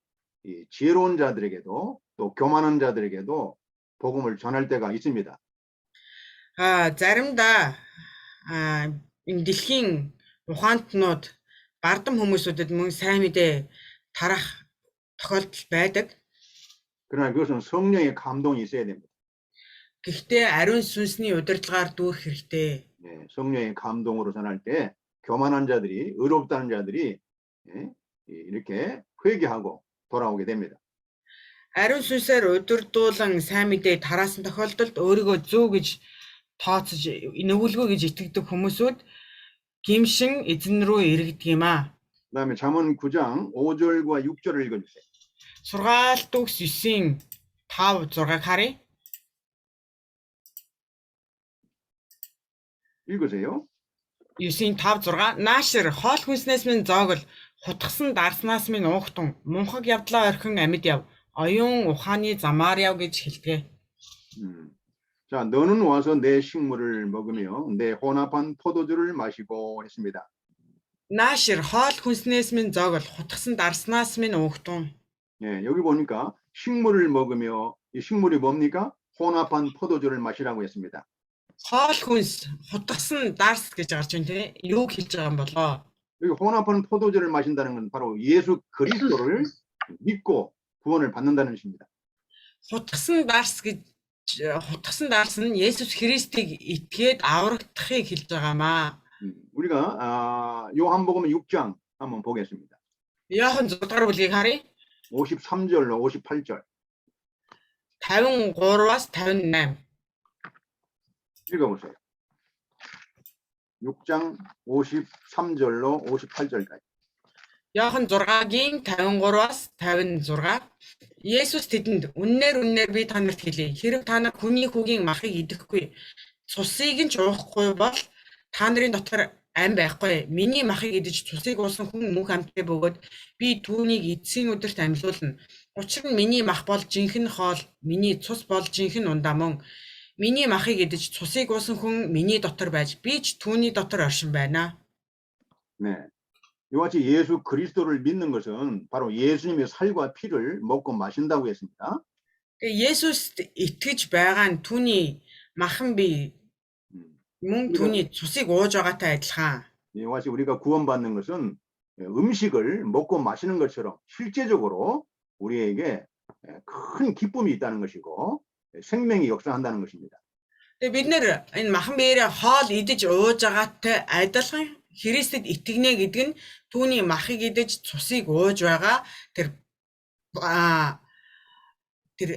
이 지혜로운 자들에게도 또 교만한 자들에게도 복음을 전할 때가 있습니다. Заримдаа энэ дэлхийн ухаантнууд бардам хүмүүсүүдэд мөн сайн мэдээ тарах тохиолдол байдаг. 그러나 그것은 성령의 감동이 있어야 됩니다. Гэхдээ ариун сүнсний удирдлагаар дүүрэх хэрэгтэй. 네, 성령의 감동으로 전할 때 교만한 자들이 의롭다는 자들이 이렇게 회개하고 돌아오게 됩니다. Ариун сүнсээр удирдуулан сайн мэдээ тараасан тохиолдолд өөрийгөө зөв гэж тооцож нүгэлгүй гэж итгэдэг хүмүүсүүд гимшин эзэн рүү эргэдэг юм аа. 그다음에 잠언 9장 5절과 6절을 읽어주세요. Сургаалт үгс 9-ийн 5 6-ыг харъя. 읽으세요. 9-ийн 5 6 наашир хоол хүнснээс минь зоогол хутгсан дарснаас минь уухтун мунхаг явдлаа орхин амьд яв оюун ухааны замаар яв гэж хэлдэг. 자, 너는 와서 내 식물을 먹으며 내 혼합한 포도주를 마시고 했습니다. 나시르 хоол хүнснээс минь зоогол хутгсан дарснаас минь уухтун. 예, 여기 보니까 식물을 먹으며 이 식물이 뭡니까? 혼합한 포도주를 마시라고 했습니다. хоол хүнс хутгсан дарс гэж гарч байна тийм юу хэлж байгаа юм болоо. 여기 혼합한 포도주를 마신다는 건 바로 예수 그리스도를 믿고 구원을 받는다는 것입니다. хутгсан дарс нь Есүс Христийг итгээд аврагдахыг хэлж байгаамаа. 우리가 요한복음 6장 한번 보겠습니다. Иохан 6-р бүлгийг харъя. 53절로 58절. 53-аас 58. 읽어보세요. 6장 53절로 58절까지. Иохан 6-гийн 53-аас 56. Есүс тэдэнд үннээр би танарт хэлье. Хэрэг та нар хүний хүүгийн махыг идэхгүй, цусыг нь ч уухгүй бол та нарын дотор ам байхгүй. Миний махыг идэж цусыг уусан хүн мөнх амьттай бөгөөд би түүнийг эцсийн өдөрт амьлуулна. Учир нь миний мах бол жинхэнэ хоол, миний цус бол жинхэнэ ундаа мөн. Миний махыг идэж цусыг уусан хүн миний дотор байж би ч түүний дотор оршин байна. 네. 이와 같이 예수 그리스도를 믿는 것은 바로 예수님의 살과 피를 먹고 마신다고 했습니다. 예수스 итгэж байгаа нь түүний махан бие мөн түүний цусыг ууж байгаатай адилхан. 이와 같이 우리가 구원받는 것은 음식을 먹고 마시는 것처럼 실제적으로 우리에게 큰 기쁨이 있다는 것이고 생명이 역사한다는 것입니다. бид нэр энэ махан биеэрээ хоол идэж ууж байгаатай адилхан Христэд итгэнэ гэдэг нь түүний махыг идэж цусыг ууж байгаа тэр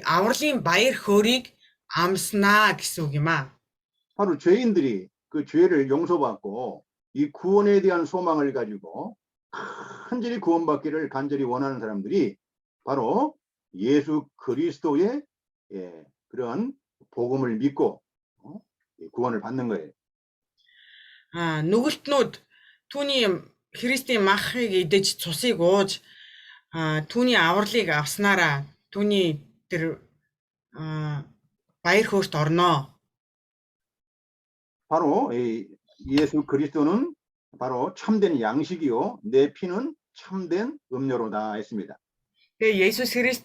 авралын баяр хөөргийг амснаа гэсэн үг юм аа. 바로 죄인들이 그 죄를 용서받고 이 구원에 대한 소망을 가지고 간절히 구원받기를 간절히 원하는 사람들이 바로 예수 그리스도의 그런 복음을 믿고 구원을 받는 거예요. Нүгэлтнүүд түүний Христийн махыг идэж цусыг ууж түүний авралыг авснараа түүний тэр баяр хөөрт орноо. 바로 이 예수 그리스도는 바로 참된 양식이요 내 피는 참된 음료로다 했습니다. Тэгээ Есүс Христ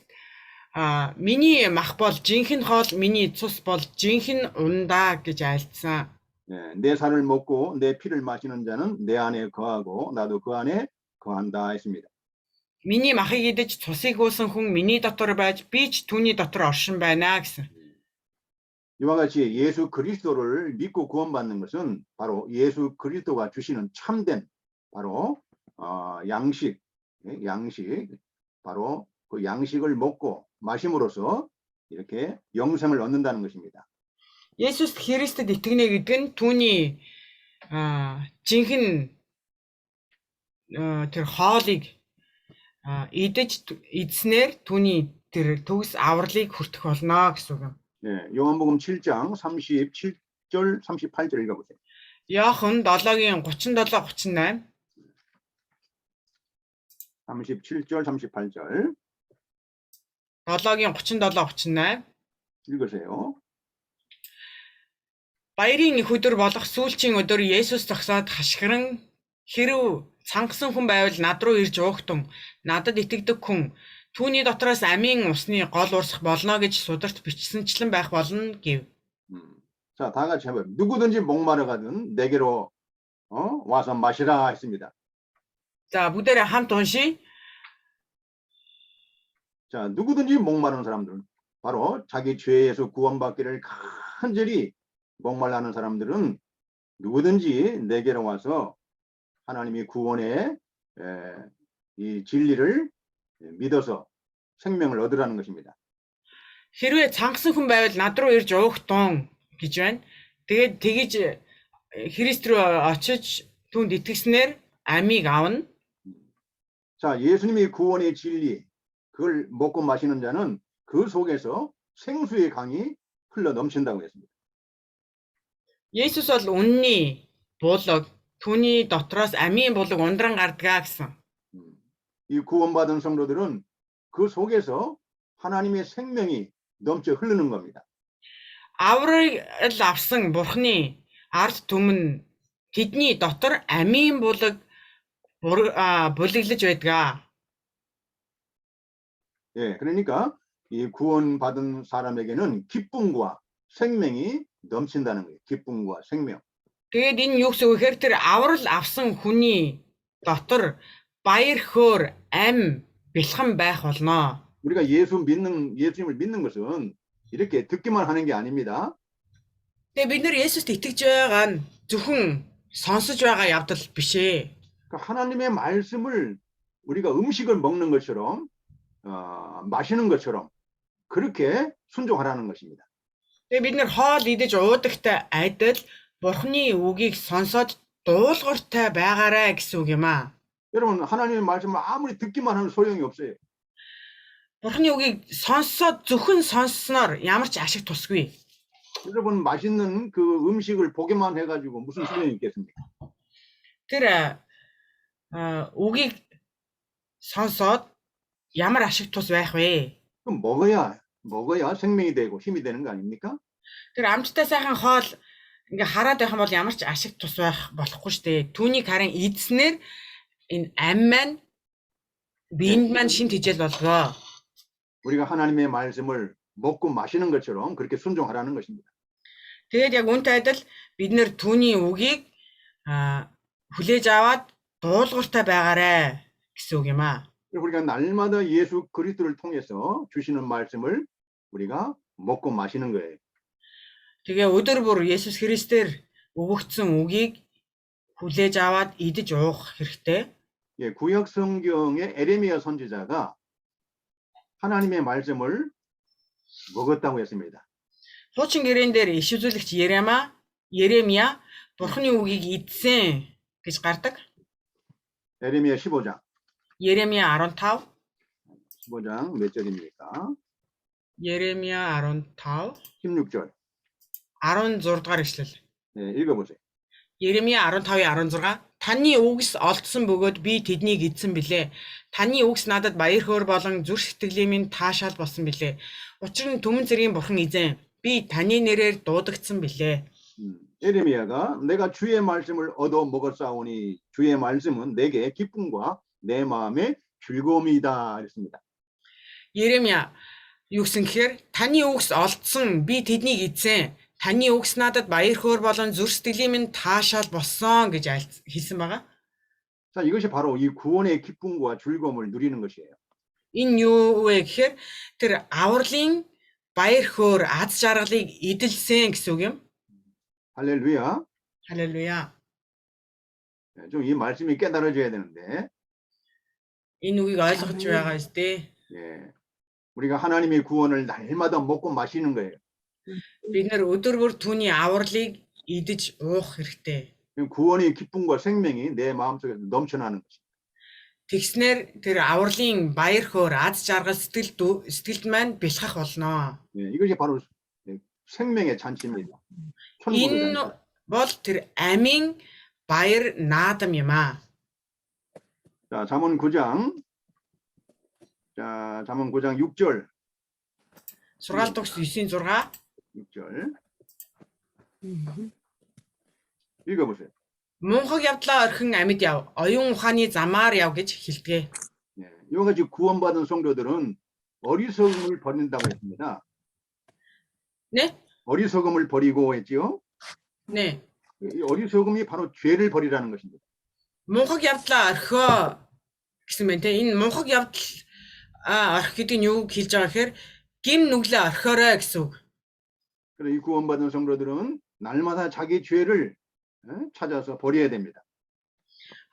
миний мах бол жинхэнэ хоол, миний цус бол жинхэнэ ундаа гэж айлцсан. 내 살을 먹고 내 피를 마시는 자는 내 안에 거하고 나도 그 안에 거한다 했습니다. Миний махыг идэж цусыг уусан хүн миний дотор байж би ч түүний дотор оршин байна гэсэн. 이와 같이 예수 그리스도를 믿고 구원받는 것은 바로 예수 그리스도가 주시는 참된 바로 양식 바로 그 양식을 먹고 마심으로써 이렇게 영생을 얻는다는 것입니다. Есүс Христэд итгэнэ гэдэг нь түүний жинхэнэ тэр хоолыг идэж эдснээр түүний тэр төгс авралыг хүртэх болно гэсэн үг юм. 요한복음 7장 37절 38절 읽어보세요. Иохан 7-гийн 37-38 37절 38절 7-гийн 37-38 읽으세요. Баярын их өдөр болох сүүлчийн өдөр Есүс зогсоод хашгиран хэрв цангасан хүн байвал над руу ирж уугтун надад итгэдэг хүн түүний дотроос амийн усны гол урсах болно гэж сударт бичсэнчлэн байх болно гэв. 자, 다 같이 해봐요. 누구든지 목마르 가든 내게로 와서 마시라 했습니다. За бүгдээрээ хамт уншия. 자, 누구든지 목마른 사람들은 바로 자기 죄에서 구원받기를 간절히 목말라는 사람들은 누구든지 내게로 와서 하나님이 구원의 이 진리를 믿어서 생명을 얻으라는 것입니다. Хэрвээ цангасан хүн байвал над руу ирж уугтун гэж байна. Тэгээд тэгж Христ рүү очиж түүнд итгэснээр амийг авна. 자, 예수님이 구원의 진리 그걸 먹고 마시는 자는 그 속에서 생수의 강이 흘러 넘친다고 했습니다. Есүс бол үнний буулга түүний дотроос амийн булаг ундран гардгаа гэсэн. 이 구원받은 성도들은 그 속에서 하나님의 생명이 넘쳐 흐르는 겁니다. Аврал авсан Бурхны ард түмэн тэдний дотор амийн булаг булиглаж байдаг. 그러니까 이 구원받은 사람에게는 기쁨과 생명이 넘친다는 거예요. 기쁨과 생명. Тэгээд энэ юу гэсэн үг вэ? Тэр аврал авсан хүний дотор баяр хөөр ам бэлхэн байх болно. 우리가 예수님을 믿는 것은 이렇게 듣기만 하는 게 아닙니다. Тэгээд бид нэр Есүст итгэж байгаа нь зөвхөн сонсож байгаа явдал биш ээ. 하나님의 말씀을 우리가 음식을 먹는 것처럼 마시는 것처럼 그렇게 순종하라는 것입니다. Тэгээд бид нэр хоол идэж уудагтай адил Бурхны үгийг сонсоод дуулууртай байгаарай гэсэн үг юм аа. 여러분 하나님의 말씀을 아무리 듣기만 하면 소용이 없어요. Бурхны үгийг сонсоод зөвхөн сонссноор ямар ч ашиг тусгүй. 여러분 맛있는 그 음식을 보기만 해가지고 무슨 소용이 있겠습니까? Тэр үгийг сонсоод ямар ашиг тус байх вэ? 그럼 먹어야 생명이 되고 힘이 되는 거 아닙니까? Тэр амттай сайхан хоол ингээ хараад байх юм бол ямар ч ашиг тус байх болохгүй шүү дээ. Түүнийг харин эдснэр энэ ам маань биенд маань шин тэжээл болгоо. 우리가 하나님의 말씀을 먹고 마시는 것처럼 그렇게 순종하라는 것입니다. Тэгээд яг үүнтэй адил бид нэр түүний үгийг хүлээж аваад дуулууртай байгаарэ гэсэн үг юм аа. 우리가 날마다 예수 그리스도를 통해서 주시는 말씀을 우리가 먹고 마시는 거예요. Тэгээ өдөр бүр Есүс Христээр өгөгдсөн үгийг хүлээж аваад идэж уух хэрэгтэй. 구약 성경의 에레미야 선지자가 하나님의 말씀을 먹었다고 했습니다. Хуучин гэрэн дээр иш үзүүлэгч Еремия Бурхны үгийг идсэн гэж гардаг. 에레미야 15장. Еремия 15. 15장 몇 절입니까? Еремия 15. 16절. 16 дугаар эшлэл. 네, 읽어보세요. Еремия 15-ийн 16. Таны үгс олдсон бөгөөд би тэднийг эзэн билээ. Таны үгс надад баяр хөөр болон зүрх сэтгэлийн минь таашаал болсон билээ. Учир нь түмэн зэргийн бурхан эзэн, би таны нэрээр дуудагдсан билээ. 에레미야가 내가 주의 말씀을 얻어 먹었사오니 주의 말씀은 내게 기쁨과 내 마음의 즐거움이다 했습니다. Еремия юу гэсэн гэхээр таны үгс олдсон би тэднийг эзэн. Таны үгс надад баяр хөөр болон зүрх сэтгэлийн минь таашаал болсон гэж хэлсэн байгаа. 자, 이것이 바로 이 구원의 기쁨과 즐거움을 누리는 것이에요. Энэ юу вэ гэхээр тэр авралын баяр хөөр аз жаргалыг эдэлсэн гэсэн үг юм. 할렐루야. 할렐루야. 좀 이 말씀이 깨달아져야 되는데, Энэ үгийг ойлгож байгаа үстэй. 예, 우리가 하나님의 구원을 날마다 먹고 마시는 거예요. Бид нэр өдөр бүр түүний авралыг идэж уух хэрэгтэй. 구원의 기쁨과 생명이 내 마음속에서 넘쳐나는 것입니다. Тэгснээр тэр авралын баяр хөөр аз жаргал сэтгэлд маань бэлхах болно. 예, 이것이 바로 생명의 잔치입니다. 천국의 Энэ 잔치. бол тэр амийн баяр наадам юм аа. 자, 잠언 9장. 자, 잠언 9장 6절. Сургаалт төгс 9-6. 6절. 읽어보세요. Мунхаг явдлаа орхин амьд яв. Оюун ухааны замаар яв гэж хэлдэг. 예, 이와 같이 구원받은 성도들은 어리석음을 버린다고 했습니다. 네? 어리석음을 버리고 했지요. 네. 이 어리석음이 바로 죄를 버리라는 것입니다. Мунхаг явдлаа орхио гэсэн байна те. Энэ мунхаг явдал орх гэдэг нь юу хэлж байгаа гэхээр гим нүглээ орхиорой гэсэн үг. 그래서 이 구원받은 성도들은 날마다 자기 죄를 찾아서 버려야 됩니다.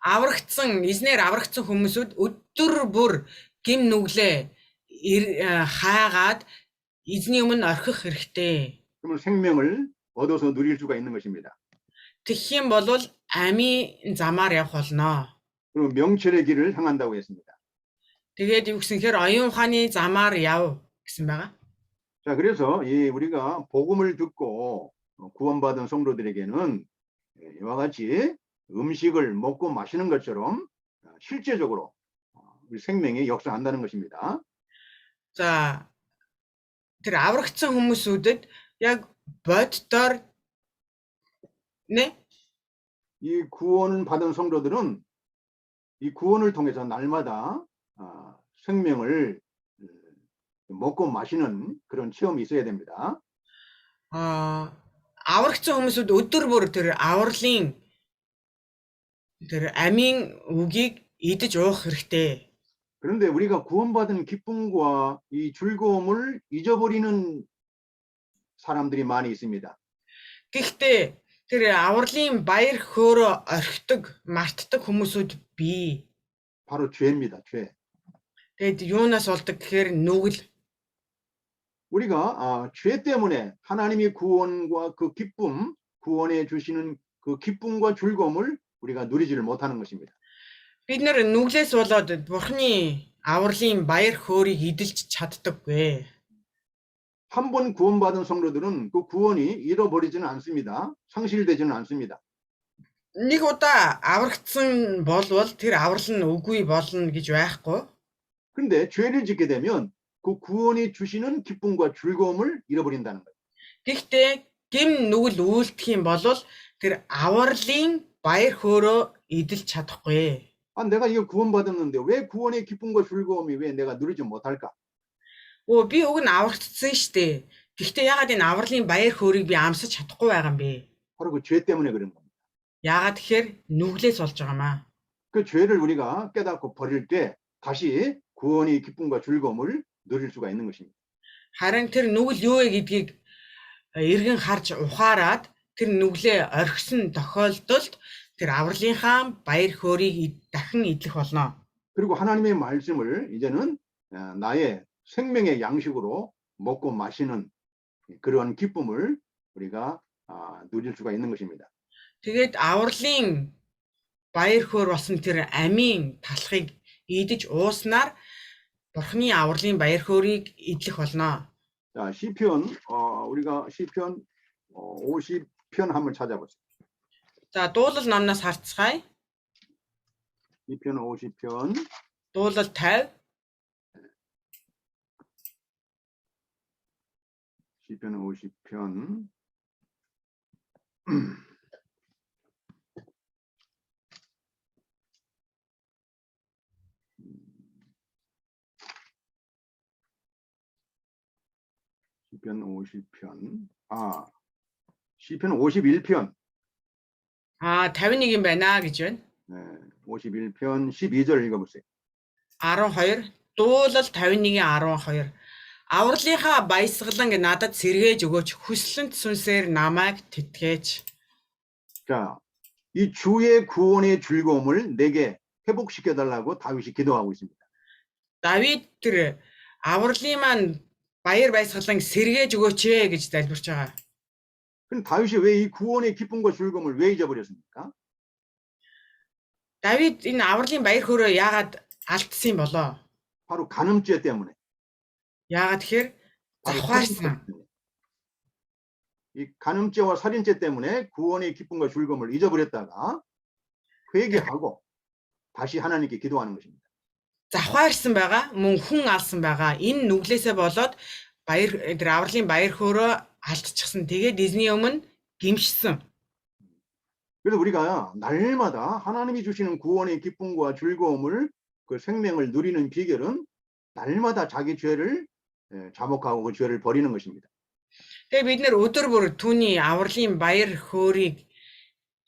Аврагдсан, эзнээр аврагдсан хүмүүсүүд өдөр бүр гим нүглээ хаагаад эзний өмнө орхих хэрэгтэй. 그러면 생명을 얻어서 누릴 수가 있는 것입니다. Тэгэх юм бол амийн замаар явах болно. 그리고 명철의 길을 향한다고 했습니다. Тэгээд юу гэсэн хэрэг оюун ухааны замаар яв гэсэн байгаа. 자, 그래서 우리가 복음을 듣고 구원받은 성도들에게는 이와 같이 음식을 먹고 마시는 것처럼 실제적으로 우리 생명이 역사한다는 것입니다. За тэр аврагдсан хүмүүсүүдэд яг боддоор 네? 이 구원을 받은 성도들은 이 구원을 통해서 날마다 생명을 먹고 마시는 그런 체험이 있어야 됩니다. Аврагдсан хүмүүсүүд өдөр бүр тэр авралын тэр амийн үгийг идэж уух хэрэгтэй. 그런데 우리가 구원받은 기쁨과 이 즐거움을 잊어버리는 사람들이 많이 있습니다. Гэхдээ тэр авралын баяр хөөрөө орхидог, мартдаг хүмүүсүүд бий. 바로 죄입니다. 죄. Тэгэд юунаас болдог гэхээр нүгэл. 우리가 죄 때문에 하나님의 구원과 그 기쁨, 구원해 주시는 그 기쁨과 즐거움을 우리가 누리지를 못하는 것입니다. Бид нэр нүглээс болоод Бурхны авралын баяр хөөргийг эдэлж чаддаггүй. 한 번 구원받은 성도들은 그 구원이 잃어버리지는 않습니다. 상실되지는 않습니다. Нэг удаа аврагдсан болвол тэр аврал нь үгүй болно гэж байхгүй. 그런데 죄를 짓게 되면 그 구원이 주시는 기쁨과 즐거움을 잃어버린다는 거예요. Гэхдээ гим нүгэл үйлдэх юм бол тэр авралын баяр хөөрөө эдэлж чадахгүй. 내가 이거 구원받았는데 왜 구원의 기쁨과 즐거움이 왜 내가 누리지 못할까? Би уг нь аврагдсан штэ. Гэхдээ ягаад энэ авралын баяр хөөргийг би амсаж чадахгүй байгаа юм бэ? 바로 그 죄 때문에 그런 겁니다. Ягаад тэгэхээр нүглээс болж байгаамаа. 그 죄를 우리가 깨닫고 버릴 때 다시 구원의 기쁨과 즐거움을 누릴 수가 있는 것입니다. Харин тэр нүгэл юу вэ гэдгийг эргэн харж ухаарад тэр нүглээ орхисон тохиолдолд тэр авралынхаа баяр хөөргийг дахин эдлэх болно. 그리고 하나님의 말씀을 이제는 나의 생명의 양식으로 먹고 마시는 그런 기쁨을 우리가 누릴 수가 있는 것입니다. Тэгээд авралын баяр хөөр болсон тэр амийн талхыг идэж ууснаар Бурхны авралын баяр хөөргийг идэх болно. 자, 시편, 우리가 시편 50편 한번 찾아보세요. За дуулал номноос харцгаая. 시편 50편. Дуулал 50. 시편 50편. 시편 50편. 시편 51편. 51 юм байна гэж байна. 네, 51편 12절 읽어보세요. 12. Дуулал 51-ийн 12. Авралынхаа баясгалан надад сэргээж өгөөч. хүслэнт сүнсээр намайг тэтгэж. 자, 이 주의 구원의 즐거움을 내게 회복시켜 달라고 다윗이 기도하고 있습니다. Давид тэр авралын маань баяр баясгалан сэргээж өгөөч гэж залбирч байгаа. 그럼 다윗이 왜 이 구원의 기쁨과 즐거움을 왜 잊어버렸습니까? Давид энэ авралын баяр хөөрөө яагаад алдсан болоо? 바로 간음죄 때문에. Яагаад тэгэхээр 바로 завхаарсан. 살인죄 때문에. 이 간음죄와 살인죄 때문에 구원의 기쁨과 즐거움을 잊어버렸다가 회개하고 다시 하나님께 기도하는 것입니다. Завхаарсан байгаа, мөн хүн алсан байгаа. Энэ нүглээсээ болоод баяр тэр авралын баяр хөөрөө алдчихсан. Тэгээд эзний өмнө гимшсэн. 그래서 우리가 날마다 하나님이 주시는 구원의 기쁨과 즐거움을 그 생명을 누리는 비결은 날마다 자기 죄를 자복하고 그 죄를 버리는 것입니다. Тэгээд бид нэр өдөр бүр түүний авралын баяр хөөргийг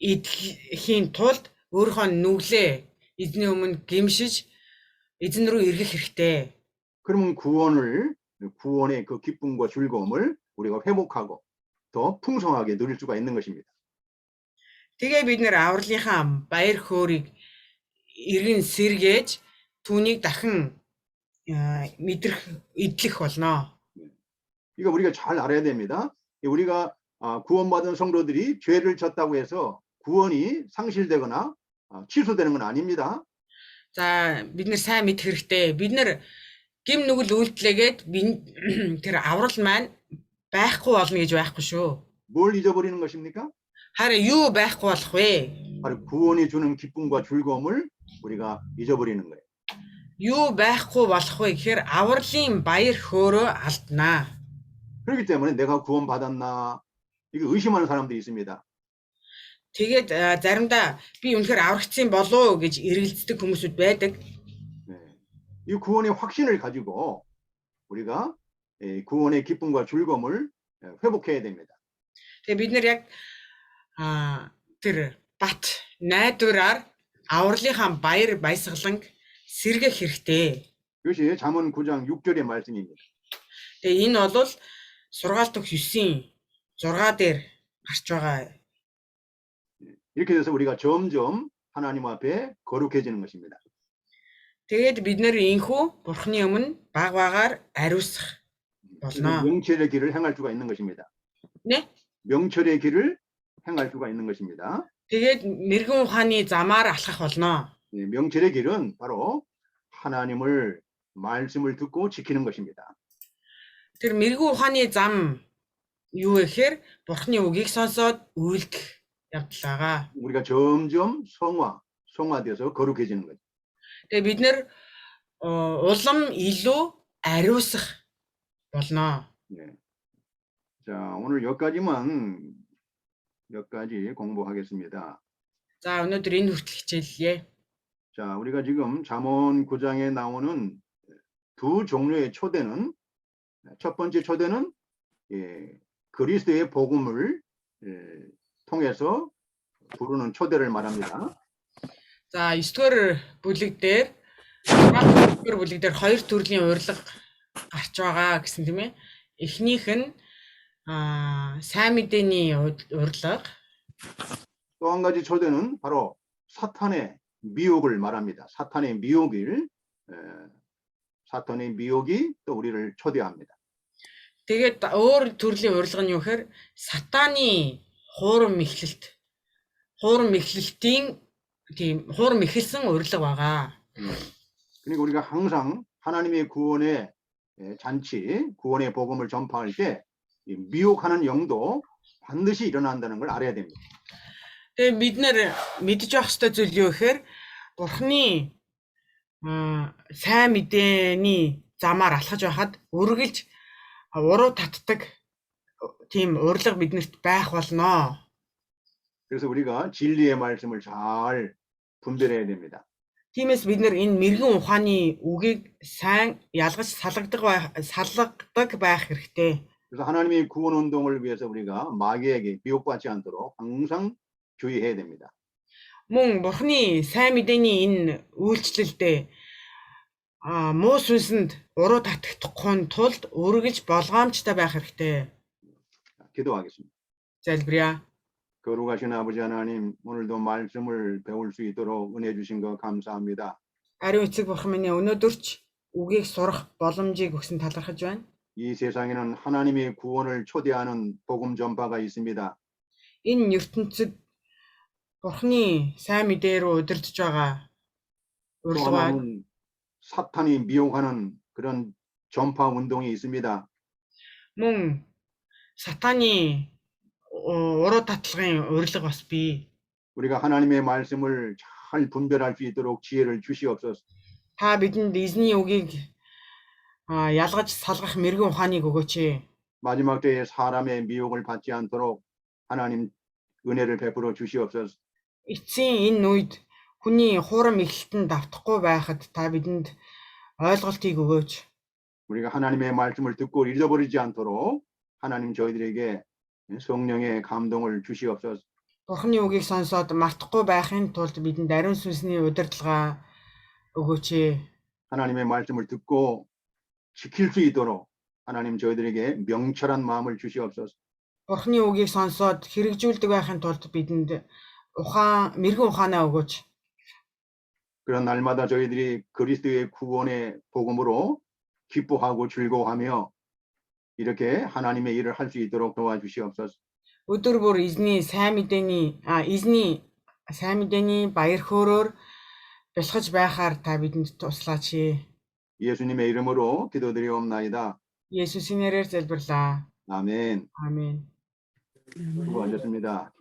идэхийн тулд өөрийнхөө нүглээ эзний өмнө гимшиж эзэн рүү эргэх хэрэгтэй. 그러면 구원의 그 기쁨과 즐거움을 우리가 회복하고 더 풍성하게 누릴 수가 있는 것입니다. Тэгээ бид нэр авралынхаа баяр хөөргийг эргэн сэргээж түүнийг дахин мэдрэх идэх болно. 이거 우리가 잘 알아야 됩니다. 우리가 구원받은 성도들이 죄를 졌다고 해서 구원이 상실되거나 취소되는 건 아닙니다. За бид нэр сайн мэдэх хэрэгтэй. Бид нэр гим нүгэл үйлдэлгээд тэр аврал маань байхгүй болно гэж байхгүй шүү. 뭘 잊어버리는 것입니까? Харин юу байхгүй болох вэ? 바로 구원이 주는 기쁨과 즐거움을 우리가 잊어버리는 거예요. Юу байхгүй болох вэ гэхээр авралын баяр хөөрөө алднаа. 그렇기 때문에 내가 구원받았나 이게 의심하는 사람들이 있습니다. Тэгээд заримдаа би үнэхээр аврагдсан болов уу гэж эргэлздэг хүмүүсүүд байдаг. 네. 이 구원의 확신을 가지고 우리가 구원의 기쁨과 즐거움을 회복해야 됩니다. Тэгээд бид нэр яг тэр бат найдвараар авралынхаа баяр баясгаланг сэргэх хэрэгтэй. 이것이 잠언 9장 6절의 말씀입니다. Тэгээ энэ бол сургаалт өгөх 9-ийн 6 дээр гарч байгаа. 이렇게 돼서 우리가 점점 하나님 앞에 거룩해지는 것입니다. Тэгээд бид нэр инхүү Бурхны өмнө баг багаар ариусах болно. 명철의 길을 행할 수가 있는 것입니다. 네? 명철의 길을 행할 수가 있는 것입니다. Тэгээд мэрэгэн ухааны замаар алхах болно. 명철의 길은 바로 하나님을 말씀을 듣고 지키는 것입니다. Тэр мэрэгэн ухааны зам юу вэ гэхээр Бурхны үгийг сонсоод үйлдэх явдлаа. 우리가 점점 성화되어서 거룩해지는 거죠. Тэгээ бид нэр улам илүү ариусах болно. 네. 자, 오늘 몇 가지 공부하겠습니다. За өнөөдөр энэ хүртэл хичээллээ. 자, 우리가 지금 잠언 9장에 나오는 두 종류의 초대는 첫 번째 초대는 그리스도의 복음을 통해서 부르는 초대를 말합니다. За 9-р бүлэг дээр 9-р бүлэг дээр хоёр төрлийн урилга гарч байгаа гэсэн тийм ээ. Эхнийх нь сайн мэдээний урилга. 또 한 가지 초대는 바로 사탄의 미혹을 말합니다. 사탄의 미혹이 또 우리를 초대합니다. Тэгээд өөр төрлийн урилга нь юу гэхээр сатааны хуурам мэхлэлтийн тийм хуурам ихэлсэн урилга байгаа. 그러니까 우리가 항상 하나님의 구원의 잔치, 구원의 복음을 전파할 때 이 미혹하는 영도 반드시 일어난다는 걸 알아야 됩니다. Тэгээ бид нэр мэдж явах ёстой зүйл юу гэхээр Бурхны сайн мэдээний замаар алхаж байхад үргэлж уруу татдаг тийм урилга биднэрт байх болно. 그래서 우리가 진리의 말씀을 잘 분별해야 됩니다. Тиймээс бид нэр энэ мэрэгэн ухааны үгийг сайн ялгаж салгадаг байх хэрэгтэй. 그래서 하나님의 구원 운동을 위해서 우리가 마귀에게 미혹받지 않도록 항상 주의해야 됩니다. Мөн Бурхны сайн мэдээний энэ үйлчлэлдээ муу сүнсэнд уруу татагдахгүй тулд үргэлж болгоомжтой байх хэрэгтэй. 기도하겠습니다. Залбирая. 거룩하신 아버지 하나님, 오늘도 말씀을 배울 수 있도록 은혜 주신 거 감사합니다. Ариун эцэг бурхан минь өнөөдөрч үгийг сурах боломжийг өгсөн талархаж байна. 이 세상에는 하나님의 구원을 초대하는 복음 전파가 있습니다. Энэ ертөнцид Бурхны сайн мэдээ рүү удирдах байгаа 또 урилга 하나는 사탄이 미혹하는 그런 전파 운동이 있습니다. мөн сатаны уруу татлагын урилга бас бий. 우리가 하나님의 말씀을 잘 분별할 수 있도록 지혜를 주시옵소서. Та бидэнд эзний үгийг ялгаж салгах мэрэгэн ухааныг өгөөч. 마지막 때에 사람의 미혹을 받지 않도록 하나님 은혜를 베풀어 주시옵소서. Эцсийн энэ үед хүний хуурам ихлэлтэнд давтахгүй байхад та бидэнд ойлголтыг өгөөч. 우리가 하나님의 말씀을 듣고 잃어버리지 않도록 하나님 저희들에게 성령의 감동을 주시옵소서. Бурхны үгийг сонсоод мартахгүй байхын тулд бидэнд ариун сүнсний удирдлагаа өгөөч. 하나님의 말씀을 듣고 지킬 수 있도록 하나님 저희들에게 명철한 마음을 주시옵소서. Бурхны үгийг сонсоод хэрэгжүүлдэг байхын тулд бидэнд мэрэгэн ухаанаа өгөөч. 그런 날마다 저희들이 그리스도의 구원의 복음으로 기뻐하고 즐거워하며 이렇게 하나님의 일을 할 수 있도록 도와주시옵소서. Өдөр бүр эзний сайн мэдээний баяр хөөрөөр бэлхэж байхаар та бидэнд туслаач. 예수님의 이름으로 기도드리옵나이다. 예수의 нэрээр залбирлаа. 아멘. 아멘. 수고하셨습니다.